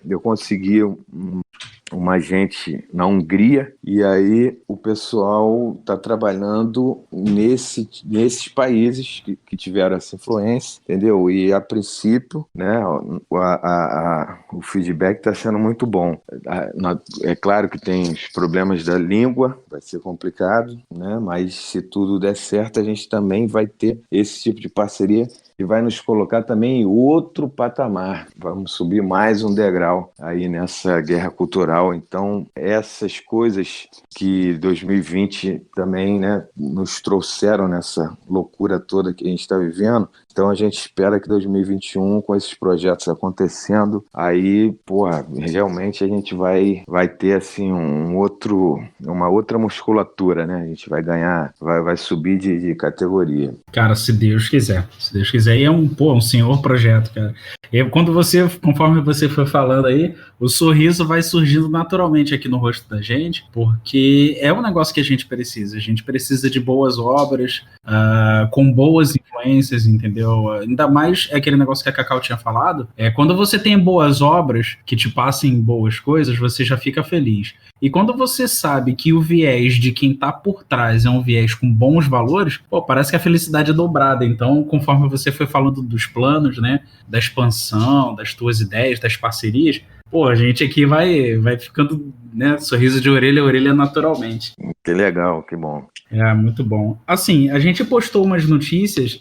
Eu consegui uma agente na Hungria, e aí o pessoal está trabalhando nesses países que tiveram essa influência, entendeu? E a princípio, né, o feedback está sendo muito bom. É claro que tem os problemas da língua, vai ser complicado, né? Mas se tudo der certo, a gente também vai ter esse tipo de parceria e vai nos colocar também em outro patamar. Vamos subir mais um degrau aí nessa guerra cultural. Então, essas coisas que 2020 também, né, nos trouxeram nessa loucura toda que a gente está vivendo. Então, a gente espera que 2021, com esses projetos acontecendo, aí, realmente a gente vai ter, assim, uma outra musculatura, né? A gente vai ganhar, vai subir de categoria. Cara, se Deus quiser. Se Deus quiser. E é um senhor projeto, cara. E conforme você foi falando aí, o sorriso vai surgindo naturalmente aqui no rosto da gente, porque é um negócio que a gente precisa. A gente precisa de boas obras, com boas influências, entendeu? Ainda mais aquele negócio que a Cacau tinha falado, quando você tem boas obras que te passem boas coisas, você já fica feliz. E quando você sabe que o viés de quem tá por trás é um viés com bons valores, parece que a felicidade é dobrada. Então, conforme você foi falando dos planos, né, da expansão, das tuas ideias, das parcerias, Pô, a gente aqui vai ficando, né, sorriso de orelha a orelha naturalmente. Que legal, que bom. É, muito bom. Assim, a gente postou umas notícias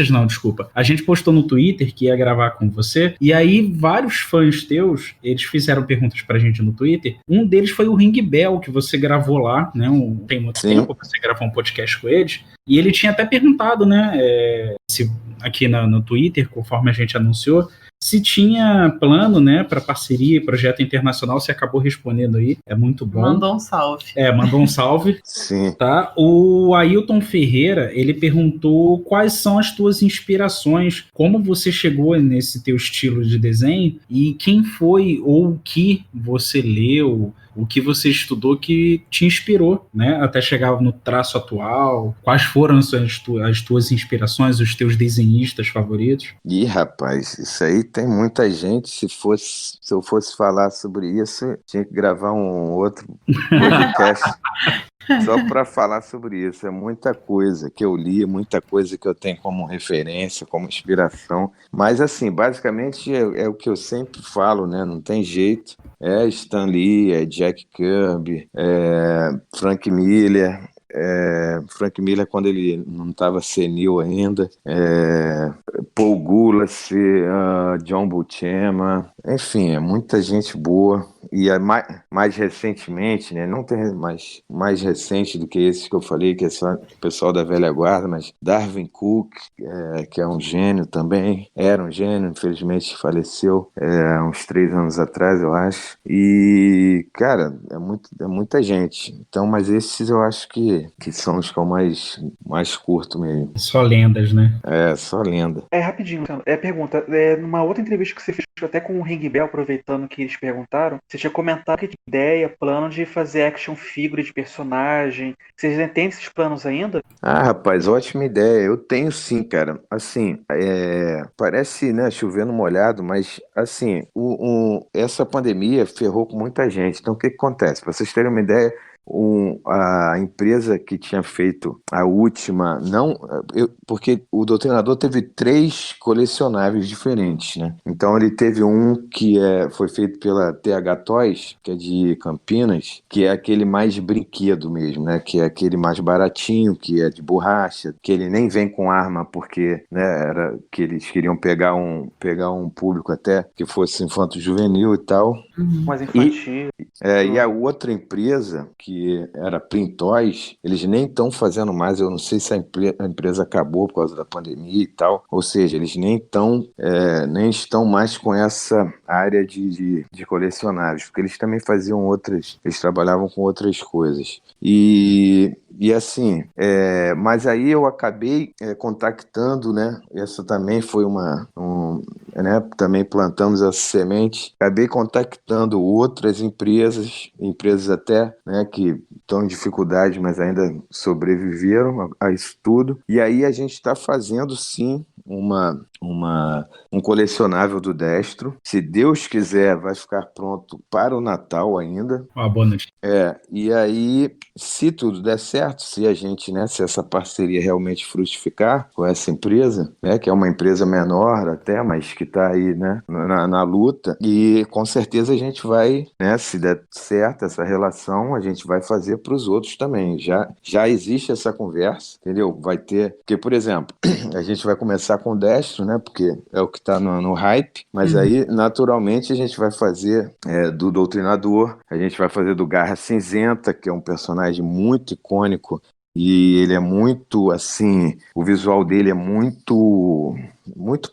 não, desculpa. A gente postou no Twitter que ia gravar com você, e aí vários fãs teus, eles fizeram perguntas pra gente no Twitter. Um deles foi o Ring Bell, que você gravou lá, né, tem muito Sim. tempo, você gravou um podcast com eles, e ele tinha até perguntado, né, se aqui no Twitter, conforme a gente anunciou, se tinha plano, né, para parceria e projeto internacional. Você acabou respondendo aí, é muito bom. Mandou um salve. Mandou um salve. Sim. Tá? O Ailton Ferreira, ele perguntou quais são as tuas inspirações, como você chegou nesse teu estilo de desenho e quem foi ou o que você leu, o que você estudou que te inspirou, né, até chegar no traço atual. Quais foram as tuas inspirações, os teus desenhistas favoritos? Ih, rapaz, isso aí tem muita gente. Se eu fosse falar sobre isso, tinha que gravar um outro podcast só para falar sobre isso. É muita coisa que eu li, muita coisa que eu tenho como referência, como inspiração. Mas, assim, basicamente é o que eu sempre falo, né? Não tem jeito. É Stan Lee, é Jack Kirby, é Frank Miller. Frank Miller quando ele não estava senil ainda, Paul Gulacy, John Buscema, enfim, é muita gente boa. E mais recentemente, né, não tem mais recente do que esses que eu falei, que é só o pessoal da velha guarda, mas Darwin Cook, que é um gênio também, era um gênio, infelizmente faleceu há uns 3 anos atrás, eu acho. E, cara, é muita gente. Então, mas esses eu acho que são os que eu mais curto mesmo. Só lendas, né? Só lenda. Rapidinho, Luciano. Pergunta. Numa outra entrevista que você fez até com o Ring Bell, aproveitando que eles perguntaram, você tinha comentado que tinha ideia, plano de fazer action figure de personagem. Vocês têm esses planos ainda? Ah, rapaz, ótima ideia. Eu tenho sim, cara. Assim, parece, né, chovendo molhado, mas assim, essa pandemia ferrou com muita gente. Então, o que acontece? Para vocês terem uma ideia, a empresa que tinha feito a última, porque o Doutrinador teve 3 colecionáveis diferentes, né? Então ele teve um que foi feito pela TH Toys, que é de Campinas, que é aquele mais brinquedo mesmo, né? Que é aquele mais baratinho, que é de borracha, que ele nem vem com arma, porque, né, era que eles queriam pegar um público até que fosse infanto-juvenil e tal. Mais infantil. E a outra empresa, que era Printoys, eles nem estão fazendo mais. Eu não sei se a empresa acabou por causa da pandemia e tal. Ou seja, eles nem estão mais com essa área de colecionáveis, porque eles também faziam eles trabalhavam com outras coisas. E assim, mas aí eu acabei contactando, né? Essa também foi né? Também plantamos essa semente. Acabei contactando outras empresas kkk né, que estão em dificuldade, mas ainda sobreviveram a isso tudo. E aí a gente está fazendo, sim, um colecionável do Destro. Se Deus quiser, vai ficar pronto para o Natal ainda. Boa noite. E aí, se tudo der certo, se a gente, né, se essa parceria realmente frutificar com essa empresa, né, que é uma empresa menor até, mas que está aí, né, na luta, e com certeza a gente vai, né, se der certo essa relação, a gente vai fazer para os outros também. Já existe essa conversa, entendeu? Vai ter, porque, por exemplo, a gente vai começar com o Destro, né, porque é o que está no hype, mas aí, naturalmente, a gente vai fazer do Doutrinador, a gente vai fazer do Garra Cinzenta, que é um personagem muito icônico, e ele é muito, assim, o visual dele é muito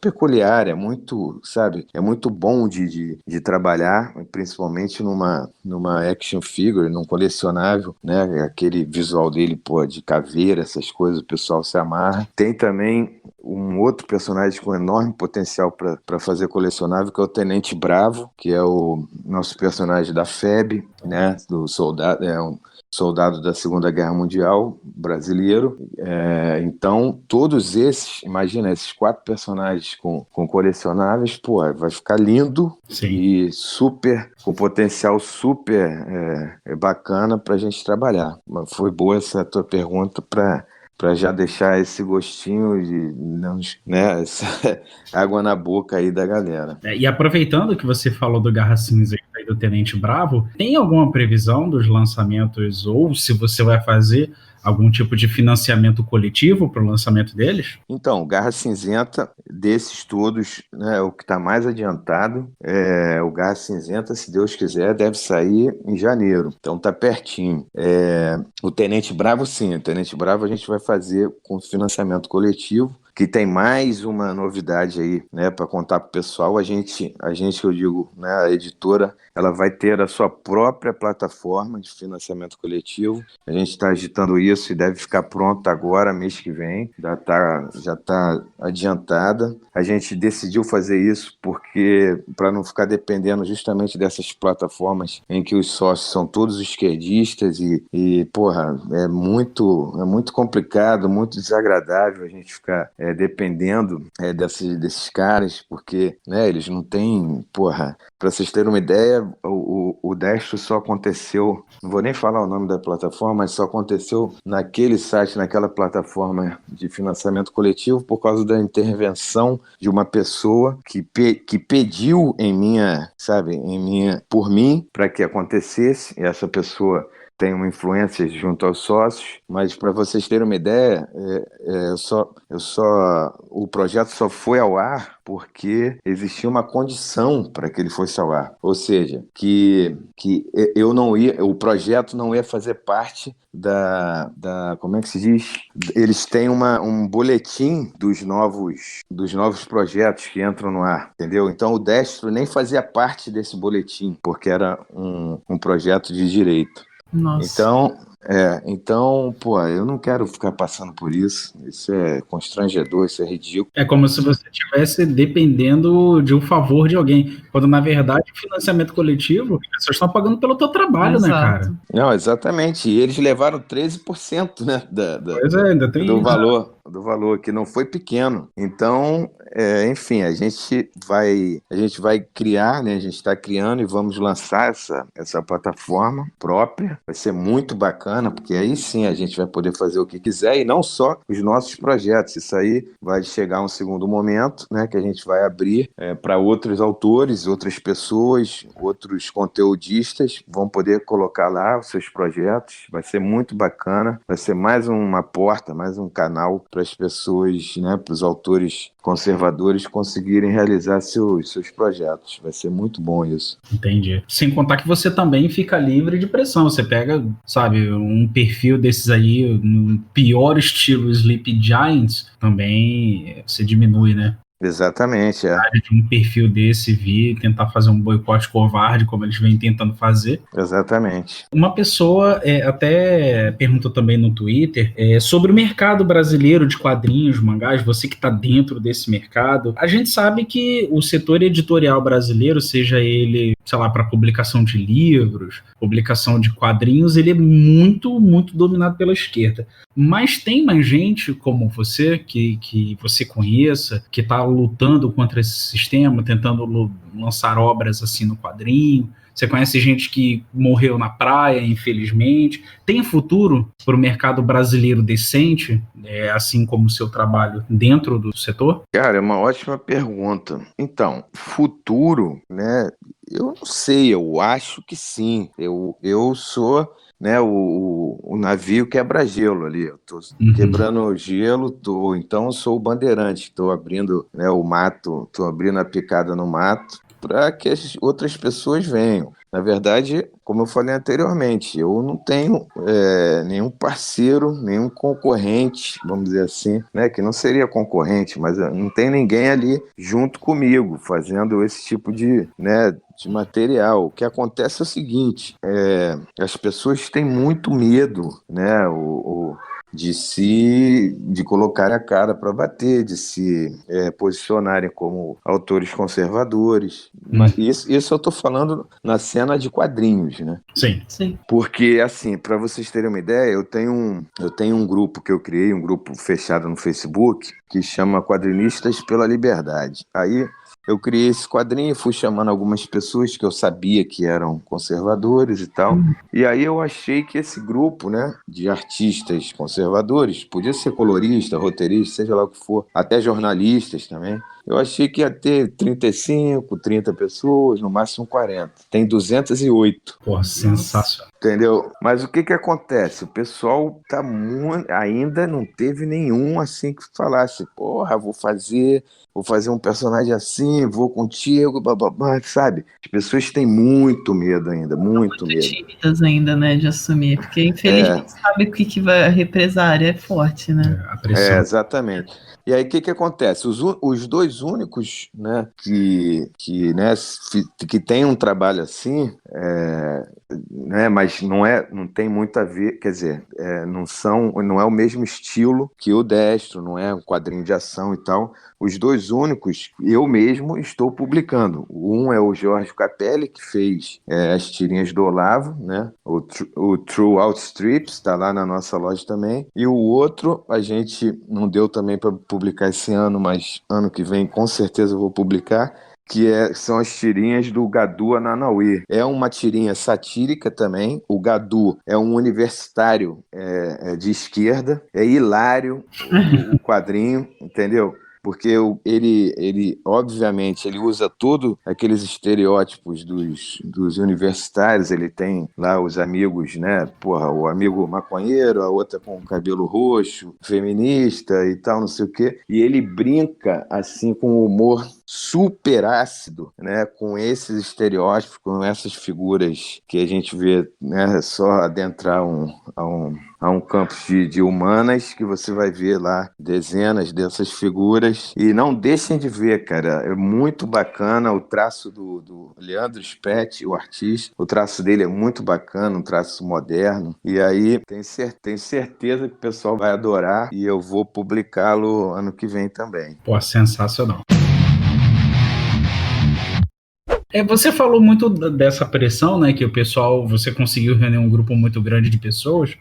peculiar, é muito, sabe, é muito bom de trabalhar, principalmente numa action figure, num colecionável, né, aquele visual dele, pô, de caveira, essas coisas, o pessoal se amarra. Tem também um outro personagem com enorme potencial para fazer colecionável, que é o Tenente Bravo, que é o nosso personagem da FEB, né, do soldado, um soldado da Segunda Guerra Mundial brasileiro. Então, todos esses, imagina, esses 4 personagens com colecionáveis, pô, vai ficar lindo. Sim. E com potencial super bacana para a gente trabalhar. Foi boa essa tua pergunta para para já deixar esse gostinho de, né, essa água na boca aí da galera. E aproveitando que você falou do Garra Cinza e do Tenente Bravo, tem alguma previsão dos lançamentos ou se você vai fazer algum tipo de financiamento coletivo para o lançamento deles? Então, Garra Cinzenta, desses todos, né, o que está mais adiantado o Garra Cinzenta, se Deus quiser, deve sair em janeiro. Então tá pertinho. O Tenente Bravo, sim. O Tenente Bravo a gente vai fazer com financiamento coletivo, que tem mais uma novidade aí, né, para contar para o pessoal. A gente, eu digo, né, a editora, ela vai ter a sua própria plataforma de financiamento coletivo. A gente está agitando isso e deve ficar pronto agora, mês que vem. Já tá adiantada. A gente decidiu fazer isso porque para não ficar dependendo justamente dessas plataformas em que os sócios são todos esquerdistas e porra, é muito complicado, muito desagradável a gente ficar dependendo desses caras, porque, né, eles não têm, porra, para vocês terem uma ideia, o Destro só aconteceu, não vou nem falar o nome da plataforma, mas só aconteceu naquele site, naquela plataforma de financiamento coletivo por causa da intervenção de uma pessoa que pediu por mim para que acontecesse, e essa pessoa tem uma influência junto aos sócios, mas para vocês terem uma ideia, o projeto só foi ao ar porque existia uma condição para que ele fosse ao ar, ou seja, que eu não ia, o projeto não ia fazer parte da como é que se diz? Eles têm um boletim dos novos projetos que entram no ar, entendeu? Então o Destro nem fazia parte desse boletim, porque era um projeto de direito. Nossa. Então, pô, eu não quero ficar passando por isso. Isso é constrangedor, isso é ridículo. É como se você estivesse dependendo de um favor de alguém, quando na verdade o financiamento coletivo, as pessoas estão pagando pelo teu trabalho, né, cara? Não, exatamente. E eles levaram 13%, né, Pois é, ainda tem do isso. valor, que não foi pequeno. Então, enfim, a gente vai criar, né? A gente está criando e vamos lançar essa plataforma própria. Vai ser muito bacana, porque aí sim a gente vai poder fazer o que quiser e não só os nossos projetos. Isso aí vai chegar um segundo momento, né? Que a gente vai abrir para outros autores, outras pessoas, outros conteudistas vão poder colocar lá os seus projetos. Vai ser muito bacana. Vai ser mais uma porta, mais um canal para as pessoas, né, para os autores conservadores conseguirem realizar seus projetos. Vai ser muito bom isso. Entendi. Sem contar que você também fica livre de pressão. Você pega, sabe, um perfil desses aí, no pior estilo Sleepy Giants, também você diminui, né? Exatamente, De um perfil desse vir tentar fazer um boicote covarde, como eles vêm tentando fazer. Exatamente. Uma pessoa até perguntou também no Twitter sobre o mercado brasileiro de quadrinhos, mangás, você que está dentro desse mercado. A gente sabe que o setor editorial brasileiro, seja ele, sei lá, para publicação de livros, publicação de quadrinhos, ele é muito, muito dominado pela esquerda. Mas tem mais gente como você, que você conheça, que está lutando contra esse sistema, tentando lançar obras assim no quadrinho. Você conhece gente que morreu na praia, infelizmente. Tem futuro para o mercado brasileiro decente, assim como o seu trabalho dentro do setor? Cara, é uma ótima pergunta. Então, futuro, né? Eu não sei, eu acho que sim. Eu sou, né, o navio quebra-gelo ali. Eu tô quebrando o gelo, então eu sou o bandeirante, estou abrindo, né, o mato, estou abrindo a picada no mato para que as outras pessoas venham. Na verdade, como eu falei anteriormente, eu não tenho nenhum parceiro, nenhum concorrente, vamos dizer assim, né, que não seria concorrente, mas não tem ninguém ali junto comigo fazendo esse tipo de, né, de material. O que acontece é o seguinte, as pessoas têm muito medo, né, de colocar a cara para bater, de se posicionarem como autores conservadores. Mas isso eu estou falando na cena de quadrinhos, né? Sim. Porque, assim, para vocês terem uma ideia, eu tenho um grupo que eu criei, um grupo fechado no Facebook, que chama Quadrinistas pela Liberdade. Aí eu criei esse quadrinho, fui chamando algumas pessoas que eu sabia que eram conservadores e tal. E aí eu achei que esse grupo, né, de artistas conservadores, podia ser colorista, roteirista, seja lá o que for, até jornalistas também. Eu achei que ia ter 35, 30 pessoas, no máximo 40. Tem 208. Pô, sensacional. Entendeu? Mas o que que acontece? O pessoal tá muito, ainda não teve nenhum assim que falasse, porra, vou fazer um personagem assim, vou contigo, bababá, sabe? As pessoas têm muito medo ainda, muito medo. Tímidas ainda, né, de assumir, porque É, infelizmente sabe o que que vai a represária é forte, né? A pressão. exatamente. E aí, o que que acontece? Os dois únicos, né, né, que tem um trabalho assim, né, mas não tem muito a ver, quer dizer, não é o mesmo estilo que o Destro, não é um quadrinho de ação e tal. Os dois únicos, eu mesmo estou publicando. Um é o Jorge Capelli, que fez as tirinhas do Olavo, né? O True Outstrips, está lá na nossa loja também. E o outro, a gente não deu também para publicar esse ano, mas ano que vem com certeza eu vou publicar, são as tirinhas do Gadu Ananauê. É uma tirinha satírica também. O Gadu é um universitário de esquerda. É hilário o quadrinho, entendeu? Porque ele, obviamente, ele usa todos aqueles estereótipos dos universitários. Ele tem lá os amigos, né? Porra, o amigo maconheiro, a outra com cabelo roxo, feminista e tal, não sei o quê. E ele brinca, assim, com humor super ácido, né? Com esses estereótipos, com essas figuras que a gente vê, né? Só adentrar a um campus de humanas, que você vai ver lá dezenas dessas figuras. E não deixem de ver, cara. É muito bacana o traço do Leandro Spetti, o artista. O traço dele é muito bacana, um traço moderno. E aí, tenho certeza que o pessoal vai adorar. E eu vou publicá-lo ano que vem também. Pô, sensacional. Você falou muito dessa pressão, né? Que o pessoal, você conseguiu reunir um grupo muito grande de pessoas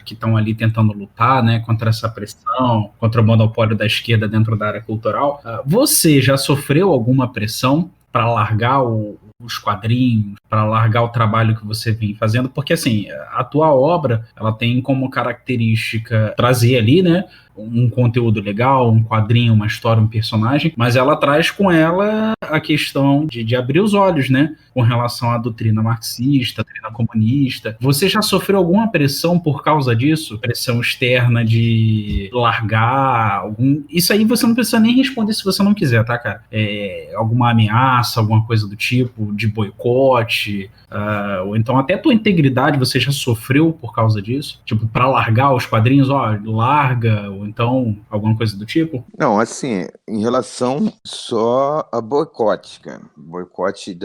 que estão ali tentando lutar, né? Contra essa pressão, contra o monopólio da esquerda dentro da área cultural. Você já sofreu alguma pressão para largar os quadrinhos, para largar o trabalho que você vem fazendo? Porque, assim, a tua obra, ela tem como característica trazer ali, né? Um conteúdo legal, um quadrinho, uma história, um personagem, mas ela traz com ela a questão de abrir os olhos, né? Com relação à doutrina marxista, à doutrina comunista. Você já sofreu alguma pressão por causa disso? Pressão externa de largar algum... Isso aí você não precisa nem responder se você não quiser, tá, cara? Alguma ameaça, alguma coisa do tipo, de boicote, ou então até a tua integridade você já sofreu por causa disso? Tipo, para largar os quadrinhos, larga, ou então alguma coisa do tipo? Não, assim, em relação só a boicote, cara. Boicote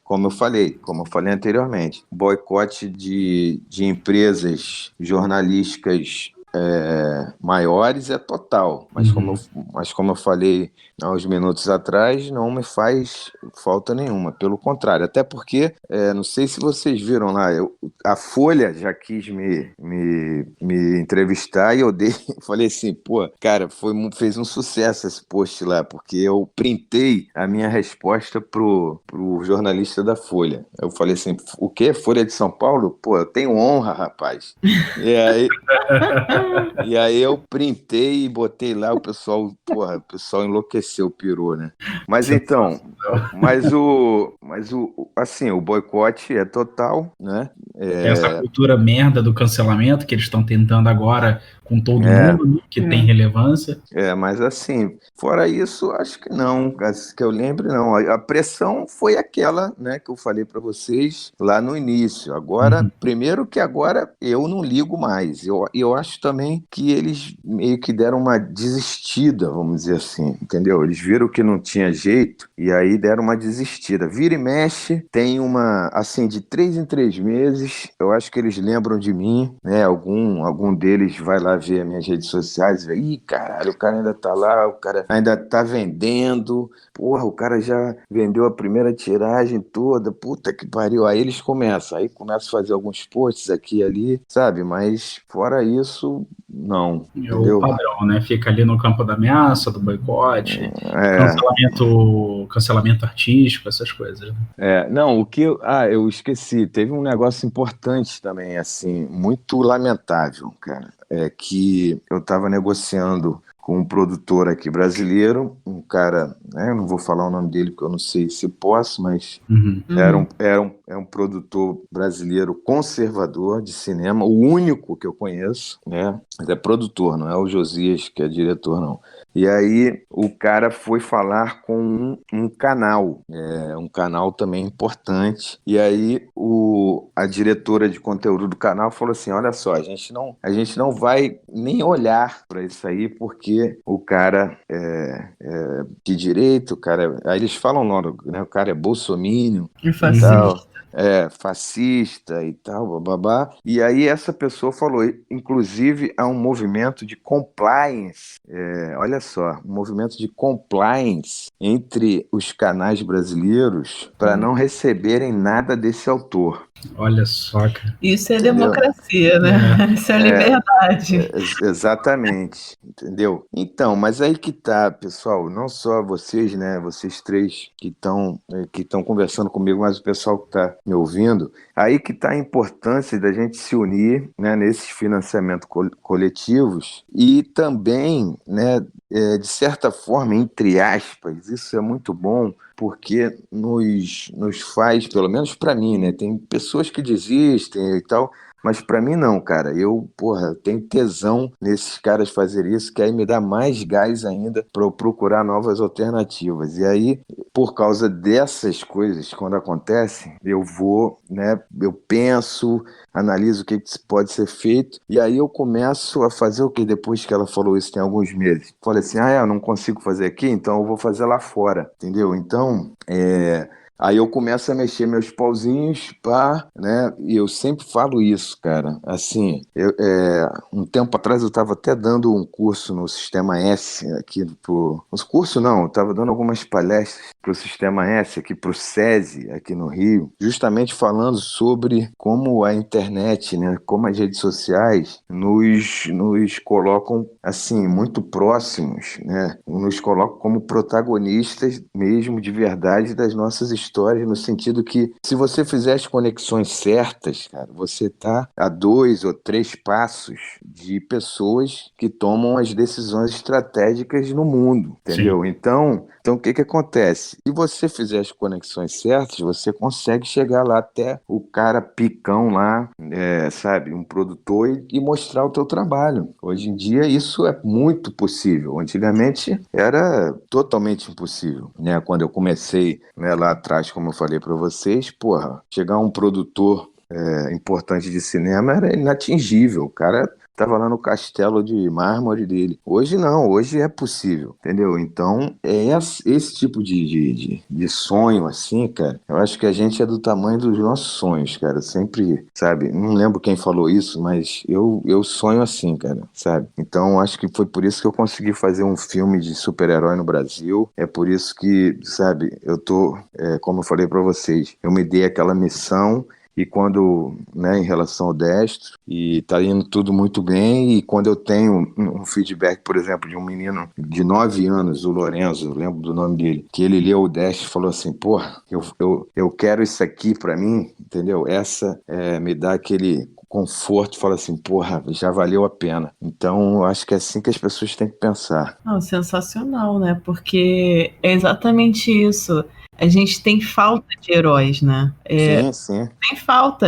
como eu falei anteriormente, boicote de empresas jornalísticas maiores é total, mas como eu falei há uns minutos atrás, não me faz falta nenhuma, pelo contrário, até porque, não sei se vocês viram lá, a Folha já quis me entrevistar e eu falei assim, pô, cara, fez um sucesso esse post lá, porque eu printei a minha resposta pro jornalista da Folha. Eu falei assim, o quê? Folha de São Paulo? Pô, eu tenho honra, rapaz. E aí eu printei e botei lá, o pessoal enlouqueceu, pirou, né? Mas então, assim, o boicote é total, né? Essa cultura merda do cancelamento que eles estão tentando agora com todo mundo, né, que tem relevância. Mas assim, fora isso, acho que não, que eu lembre, não. A pressão foi aquela, né, que eu falei para vocês lá no início. Agora, primeiro que agora eu não ligo mais. Eu acho também que eles meio que deram uma desistida, vamos dizer assim, entendeu? Eles viram que não tinha jeito e aí deram uma desistida. Vira e mexe, tem uma, assim, de 3 em 3 meses, eu acho que eles lembram de mim, né? Algum deles vai lá lá ver as minhas redes sociais e ver, ih, caralho, o cara ainda tá lá, o cara ainda tá vendendo, porra, o cara já vendeu a primeira tiragem toda, puta que pariu. Aí eles começam a fazer alguns posts aqui e ali, sabe? Mas fora isso, não, É o entendeu? padrão, né? Fica ali no campo da ameaça, do boicote, É, cancelamento artístico, essas coisas, né? não, eu esqueci, teve um negócio importante também, assim, muito lamentável, cara, que eu tava negociando com um produtor aqui brasileiro, um cara, né, eu não vou falar o nome dele porque eu não sei se posso, mas Uhum. é um produtor brasileiro conservador de cinema, o único que eu conheço, né? Mas é produtor, não é o Josias que é diretor, não. E aí o cara foi falar com um canal, um canal também importante. E aí a diretora de conteúdo do canal falou assim: olha só, a gente não vai nem olhar para isso aí, porque o cara é de direita, o cara. Aí eles falam logo, né? O cara é bolsominion E e fascista. tal. Fascista e tal, babá. E aí essa pessoa falou, inclusive há um movimento de compliance, olha só, um movimento de compliance entre os canais brasileiros para não receberem nada desse autor. Olha só, cara. Isso é Entendeu? democracia, né? Isso é liberdade. Exatamente, entendeu? Então, mas aí que tá, pessoal, não só vocês, né, vocês três que estão conversando comigo, mas o pessoal que está me ouvindo, aí que tá a importância da gente se unir, né, nesses financiamentos coletivos e também, né, de certa forma, entre aspas, isso é muito bom, porque nos faz, pelo menos para mim, né, tem pessoas que desistem e tal, mas pra mim não, cara. Eu, porra, tenho tesão nesses caras fazer isso, que aí me dá mais gás ainda para eu procurar novas alternativas. E aí, por causa dessas coisas, quando acontecem, eu vou, né, eu penso, analiso o que pode ser feito, e aí eu começo a fazer o que depois que ela falou isso tem alguns meses. Falei assim, eu não consigo fazer aqui, então eu vou fazer lá fora, entendeu? Então, aí eu começo a mexer meus pauzinhos, pá, né? E eu sempre falo isso, cara. Assim, um tempo atrás eu estava até dando um curso no Sistema S aqui Os cursos não, eu estava dando algumas palestras para o Sistema S aqui para o SESI aqui no Rio, justamente falando sobre como a internet, né? Como as redes sociais nos colocam assim muito próximos, né? Nos colocam como protagonistas mesmo de verdade das nossas histórias, no sentido que se você fizer as conexões certas, cara, você tá a 2 ou 3 passos de pessoas que tomam as decisões estratégicas no mundo, entendeu? Sim. Então o que acontece? Se você fizer as conexões certas, você consegue chegar lá até o cara picão lá, sabe, um produtor e mostrar o teu trabalho. Hoje em dia isso é muito possível. Antigamente era totalmente impossível, né? Quando eu comecei, né, lá atrás, como eu falei para vocês, porra, chegar um produtor importante de cinema era inatingível. O cara tava lá no castelo de mármore dele. Hoje não, hoje é possível, entendeu? Então, esse tipo de sonho, assim, cara, eu acho que a gente é do tamanho dos nossos sonhos, cara. Eu sempre, sabe, não lembro quem falou isso, mas eu sonho assim, cara, sabe? Então, acho que foi por isso que eu consegui fazer um filme de super-herói no Brasil. É por isso que, sabe, eu tô, como eu falei pra vocês, eu me dei aquela missão. E quando, né, em relação ao Destro, e tá indo tudo muito bem, e quando eu tenho um feedback, por exemplo, de um menino de 9 anos, o Lorenzo, eu lembro do nome dele, que ele leu o Destro e falou assim, porra, eu quero isso aqui pra mim, entendeu? Essa me dá aquele conforto, fala assim, porra, já valeu a pena. Então, eu acho que é assim que as pessoas têm que pensar. Não, sensacional, né? Porque é exatamente isso. A gente tem falta de heróis, né? Sim, sim. Tem falta.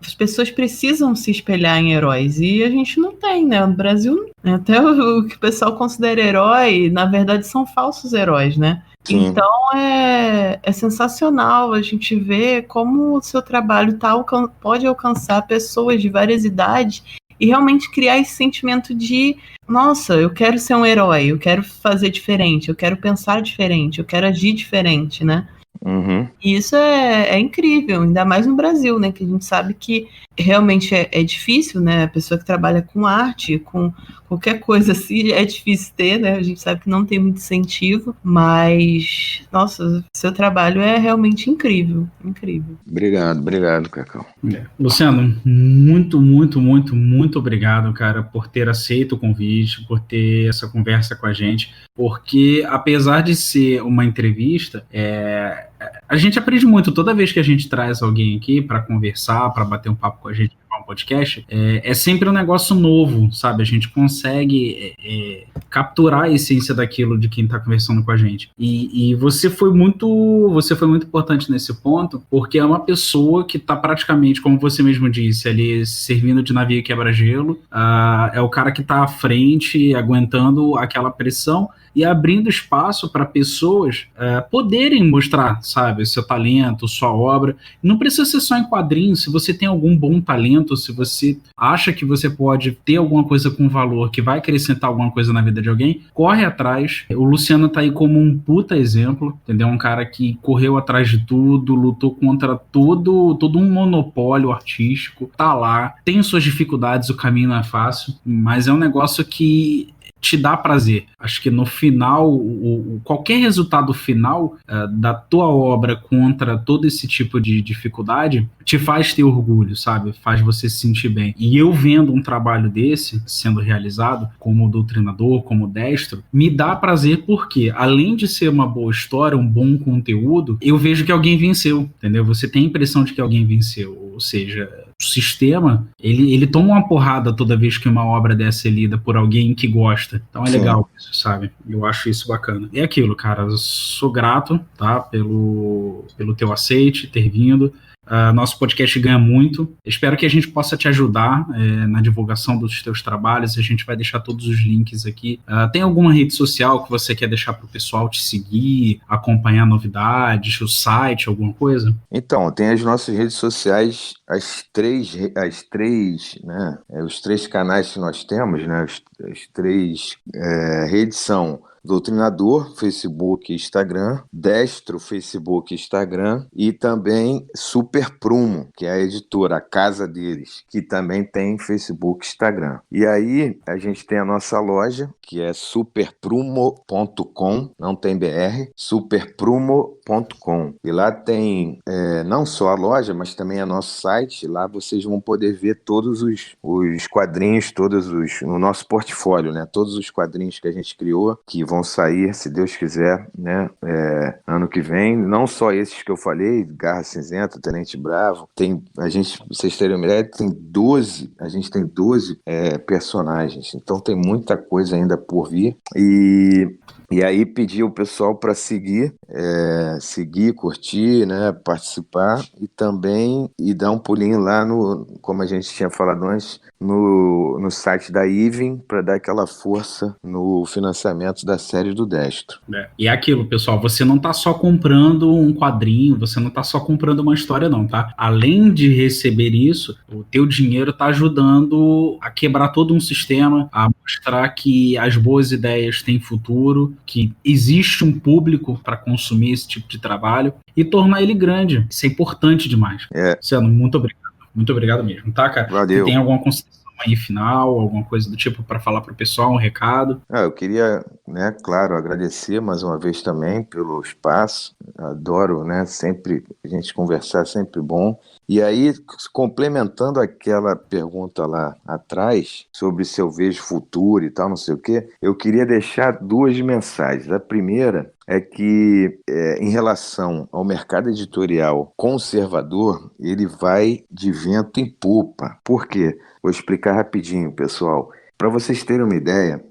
As pessoas precisam se espelhar em heróis e a gente não tem, né? No Brasil, até o que o pessoal considera herói, na verdade, são falsos heróis, né? Sim. Então é sensacional a gente ver como o seu trabalho pode alcançar pessoas de várias idades e realmente criar esse sentimento de nossa, eu quero ser um herói, eu quero fazer diferente, eu quero pensar diferente, eu quero agir diferente, né? Uhum. E isso é incrível, ainda mais no Brasil, né? Que a gente sabe que realmente é difícil, né? A pessoa que trabalha com arte, com qualquer coisa assim, é difícil ter, né? A gente sabe que não tem muito incentivo, mas, nossa, seu trabalho é realmente incrível, incrível. Obrigado, Cacau. Luciano, muito, muito, muito, muito obrigado, cara, por ter aceito o convite, por ter essa conversa com a gente, porque apesar de ser uma entrevista, a gente aprende muito toda vez que a gente traz alguém aqui para conversar, para bater um papo com a gente, um podcast, é sempre um negócio novo, sabe? A gente consegue capturar a essência daquilo de quem está conversando com a gente. E você foi muito importante nesse ponto, porque é uma pessoa que está praticamente, como você mesmo disse, ali servindo de navio quebra-gelo, é o cara que está à frente, aguentando aquela pressão e abrindo espaço para pessoas poderem mostrar, sabe, seu talento, sua obra. Não precisa ser só em quadrinhos. Se você tem algum bom talento, se você acha que você pode ter alguma coisa com valor, que vai acrescentar alguma coisa na vida de alguém, corre atrás. O Luciano tá aí como um puta exemplo, entendeu? Um cara que correu atrás de tudo, lutou contra todo um monopólio artístico, tá lá, tem suas dificuldades, o caminho não é fácil, mas é um negócio que te dá prazer. Acho que no final, qualquer resultado final da tua obra contra todo esse tipo de dificuldade te faz ter orgulho, sabe? Faz você se sentir bem. E eu vendo um trabalho desse sendo realizado como doutrinador, como destro, me dá prazer porque, além de ser uma boa história, um bom conteúdo, eu vejo que alguém venceu, entendeu? Você tem a impressão de que alguém venceu, ou seja, o sistema, ele toma uma porrada toda vez que uma obra dessa é lida por alguém que gosta. Então é legal isso, sabe? Eu acho isso bacana. E é aquilo, cara, eu sou grato, tá? Pelo teu aceite, ter vindo. Nosso podcast ganha muito. Espero que a gente possa te ajudar na divulgação dos teus trabalhos. A gente vai deixar todos os links aqui. Tem alguma rede social que você quer deixar para o pessoal te seguir, acompanhar novidades, o site, alguma coisa? Então, tem as nossas redes sociais, as três, né? Os três canais que nós temos, né? As três redes são Doutrinador, Facebook e Instagram, Destro, Facebook e Instagram, e também Super Prumo, que é a editora, a casa deles, que também tem Facebook e Instagram. E aí a gente tem a nossa loja, que é superprumo.com, não tem BR, superprumo.com. E lá tem não só a loja, mas também é nosso site. Lá vocês vão poder ver todos os quadrinhos, no nosso portfólio, né? Todos os quadrinhos que a gente criou, que vão sair, se Deus quiser, né? Ano que vem. Não só esses que eu falei, Garra Cinzenta, Tenente Bravo. Vocês terem uma ideia, a gente tem 12 personagens. Então tem muita coisa ainda por vir. E aí pedir o pessoal para seguir, curtir, né, participar e também dar um pulinho lá como a gente tinha falado antes, no site da Even para dar aquela força no financiamento da série do Destro. E é aquilo, pessoal, você não tá só comprando um quadrinho, você não tá só comprando uma história não, tá? Além de receber isso, o teu dinheiro tá ajudando a quebrar todo um sistema, a mostrar que as boas ideias têm futuro, que existe um público para consumir esse tipo de trabalho e tornar ele grande. Isso é importante demais. Luciano, muito obrigado. Muito obrigado mesmo, tá, cara? Valeu. Você tem alguma consideração aí final, alguma coisa do tipo para falar pro pessoal, um recado? Eu queria, né, claro, agradecer mais uma vez também pelo espaço. Adoro, né, sempre a gente conversar, é sempre bom. E aí, complementando aquela pergunta lá atrás, sobre se eu vejo futuro e tal, não sei o quê, eu queria deixar duas mensagens. A primeira é que, em relação ao mercado editorial conservador, ele vai de vento em popa. Por quê? Vou explicar rapidinho, pessoal. Para vocês terem uma ideia,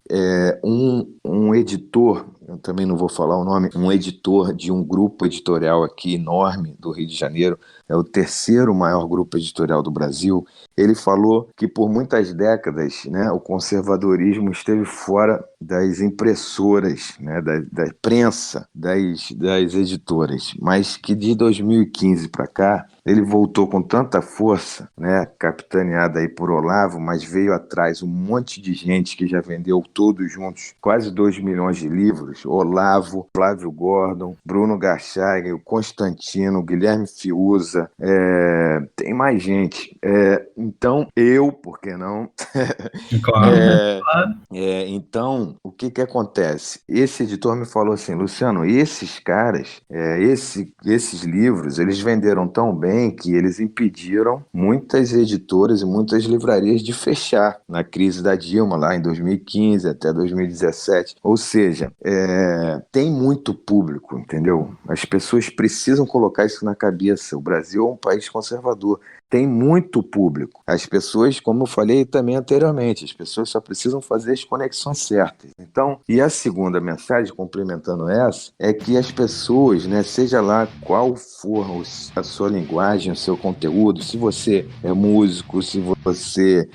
um editor, eu também não vou falar o nome, um editor de um grupo editorial aqui enorme do Rio de Janeiro, é o terceiro maior grupo editorial do Brasil, ele falou que por muitas décadas, né, o conservadorismo esteve fora das impressoras, né, da prensa, das editoras, mas que de 2015 para cá, ele voltou com tanta força, né, capitaneado aí por Olavo, mas veio atrás um monte de gente que já vendeu todos juntos quase 2 milhões de livros. Olavo, Flávio Gordon, Bruno Garchaga, o Constantino, Guilherme Fiuza, tem mais gente. Então, por que não? Claro. Então, o que acontece? Esse editor me falou assim, Luciano, esses caras, esses livros, eles venderam tão bem que eles impediram muitas editoras e muitas livrarias de fechar na crise da Dilma, lá em 2015 até 2017. Ou seja, tem muito público, entendeu? As pessoas precisam colocar isso na cabeça. O Brasil é um país conservador. Tem muito público. As pessoas, como eu falei também anteriormente, as pessoas só precisam fazer as conexões certas. Então, e a segunda mensagem, complementando essa, é que as pessoas, né, seja lá qual for a sua linguagem, o seu conteúdo, se você é músico, se você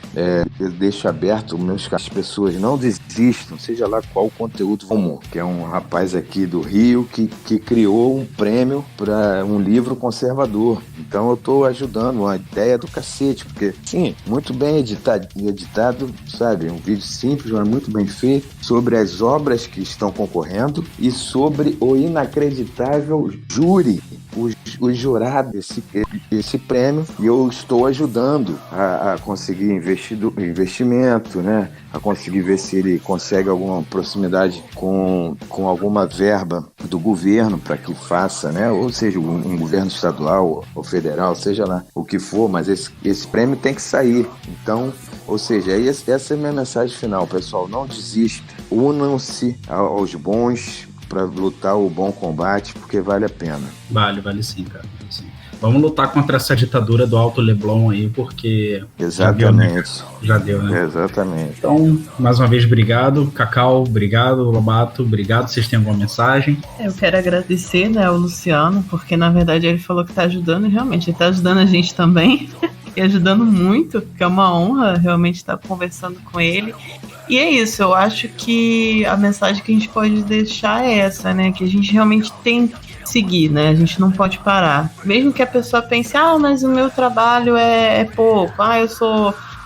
eu deixo aberto, as pessoas não desistam, seja lá qual o conteúdo comum, que é um rapaz aqui do Rio que criou um prêmio para um livro conservador. Então eu estou ajudando, uma ideia do cacete, porque, sim, muito bem editado, sabe? Um vídeo simples, mas muito bem feito, sobre as obras que estão concorrendo e sobre o inacreditável júri, os jurados esse prêmio, e eu estou ajudando a conseguir investimento, né? A conseguir ver se ele consegue alguma proximidade com alguma verba do governo para que faça, né? Ou seja, um governo estadual ou federal, seja lá o que for, mas esse prêmio tem que sair. Então, ou seja, essa é a minha mensagem final, pessoal. Não desista, unam-se aos bons para lutar o bom combate, porque vale a pena. Vale sim, cara. Vale sim. Vamos lutar contra essa ditadura do Alto Leblon aí, porque... Exatamente. Já deu, né? Exatamente. Então, mais uma vez, obrigado. Cacau, obrigado. Lobato, obrigado. Vocês têm alguma mensagem? Eu quero agradecer, né, ao Luciano, porque, na verdade, ele falou que tá ajudando, e realmente, ele tá ajudando a gente também, e ajudando muito, que é uma honra realmente estar conversando com ele. E é isso, eu acho que a mensagem que a gente pode deixar é essa, né? Que a gente realmente tem que seguir, né? A gente não pode parar. Mesmo que a pessoa pense, mas o meu trabalho é pouco,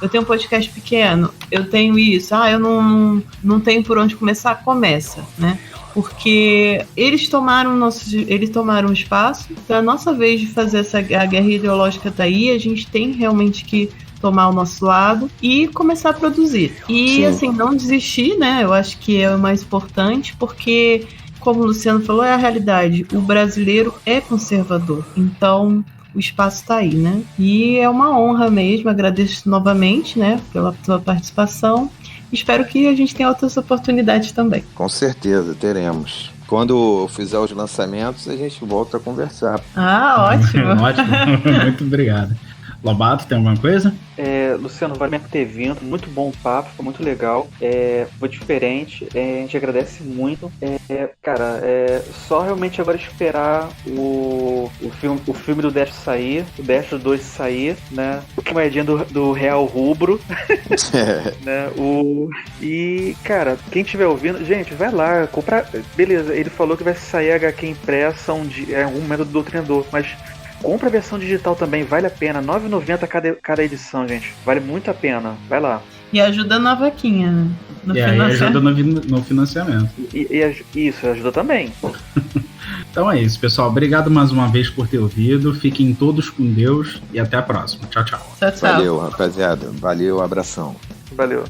eu tenho um podcast pequeno, eu tenho isso, eu não tenho por onde começar, começa, né? Porque eles tomaram o espaço, então é a nossa vez de fazer a guerra ideológica tá aí, a gente tem realmente que tomar o nosso lado e começar a produzir. E, sim, assim, não desistir, né? Eu acho que é o mais importante, porque, como o Luciano falou, é a realidade. O brasileiro é conservador. Então, o espaço está aí, né? E é uma honra mesmo. Agradeço novamente, né, pela sua participação. Espero que a gente tenha outras oportunidades também. Com certeza, teremos. Quando eu fizer os lançamentos, a gente volta a conversar. Ótimo. Ótimo. Muito obrigado. Lobato, tem alguma coisa? Luciano, vale mesmo ter vindo, muito bom o papo, foi muito legal, foi diferente, a gente agradece muito. Só realmente agora esperar o filme do Dash sair, o Dash 2 sair, né? O moedinha do Real Rubro, né? E, cara, quem estiver ouvindo, gente, vai lá, comprar. Beleza, ele falou que vai sair HQ impressa em algum momento do Doutrinador, mas compra a versão digital também, vale a pena. R$ 9,90 cada edição, gente. Vale muito a pena. Vai lá. E ajuda na vaquinha, né? E aí ajuda no financiamento. Isso, ajuda também. Então é isso, pessoal. Obrigado mais uma vez por ter ouvido. Fiquem todos com Deus e até a próxima. Tchau, tchau. Tchau, tchau. Valeu, rapaziada. Valeu, abração. Valeu.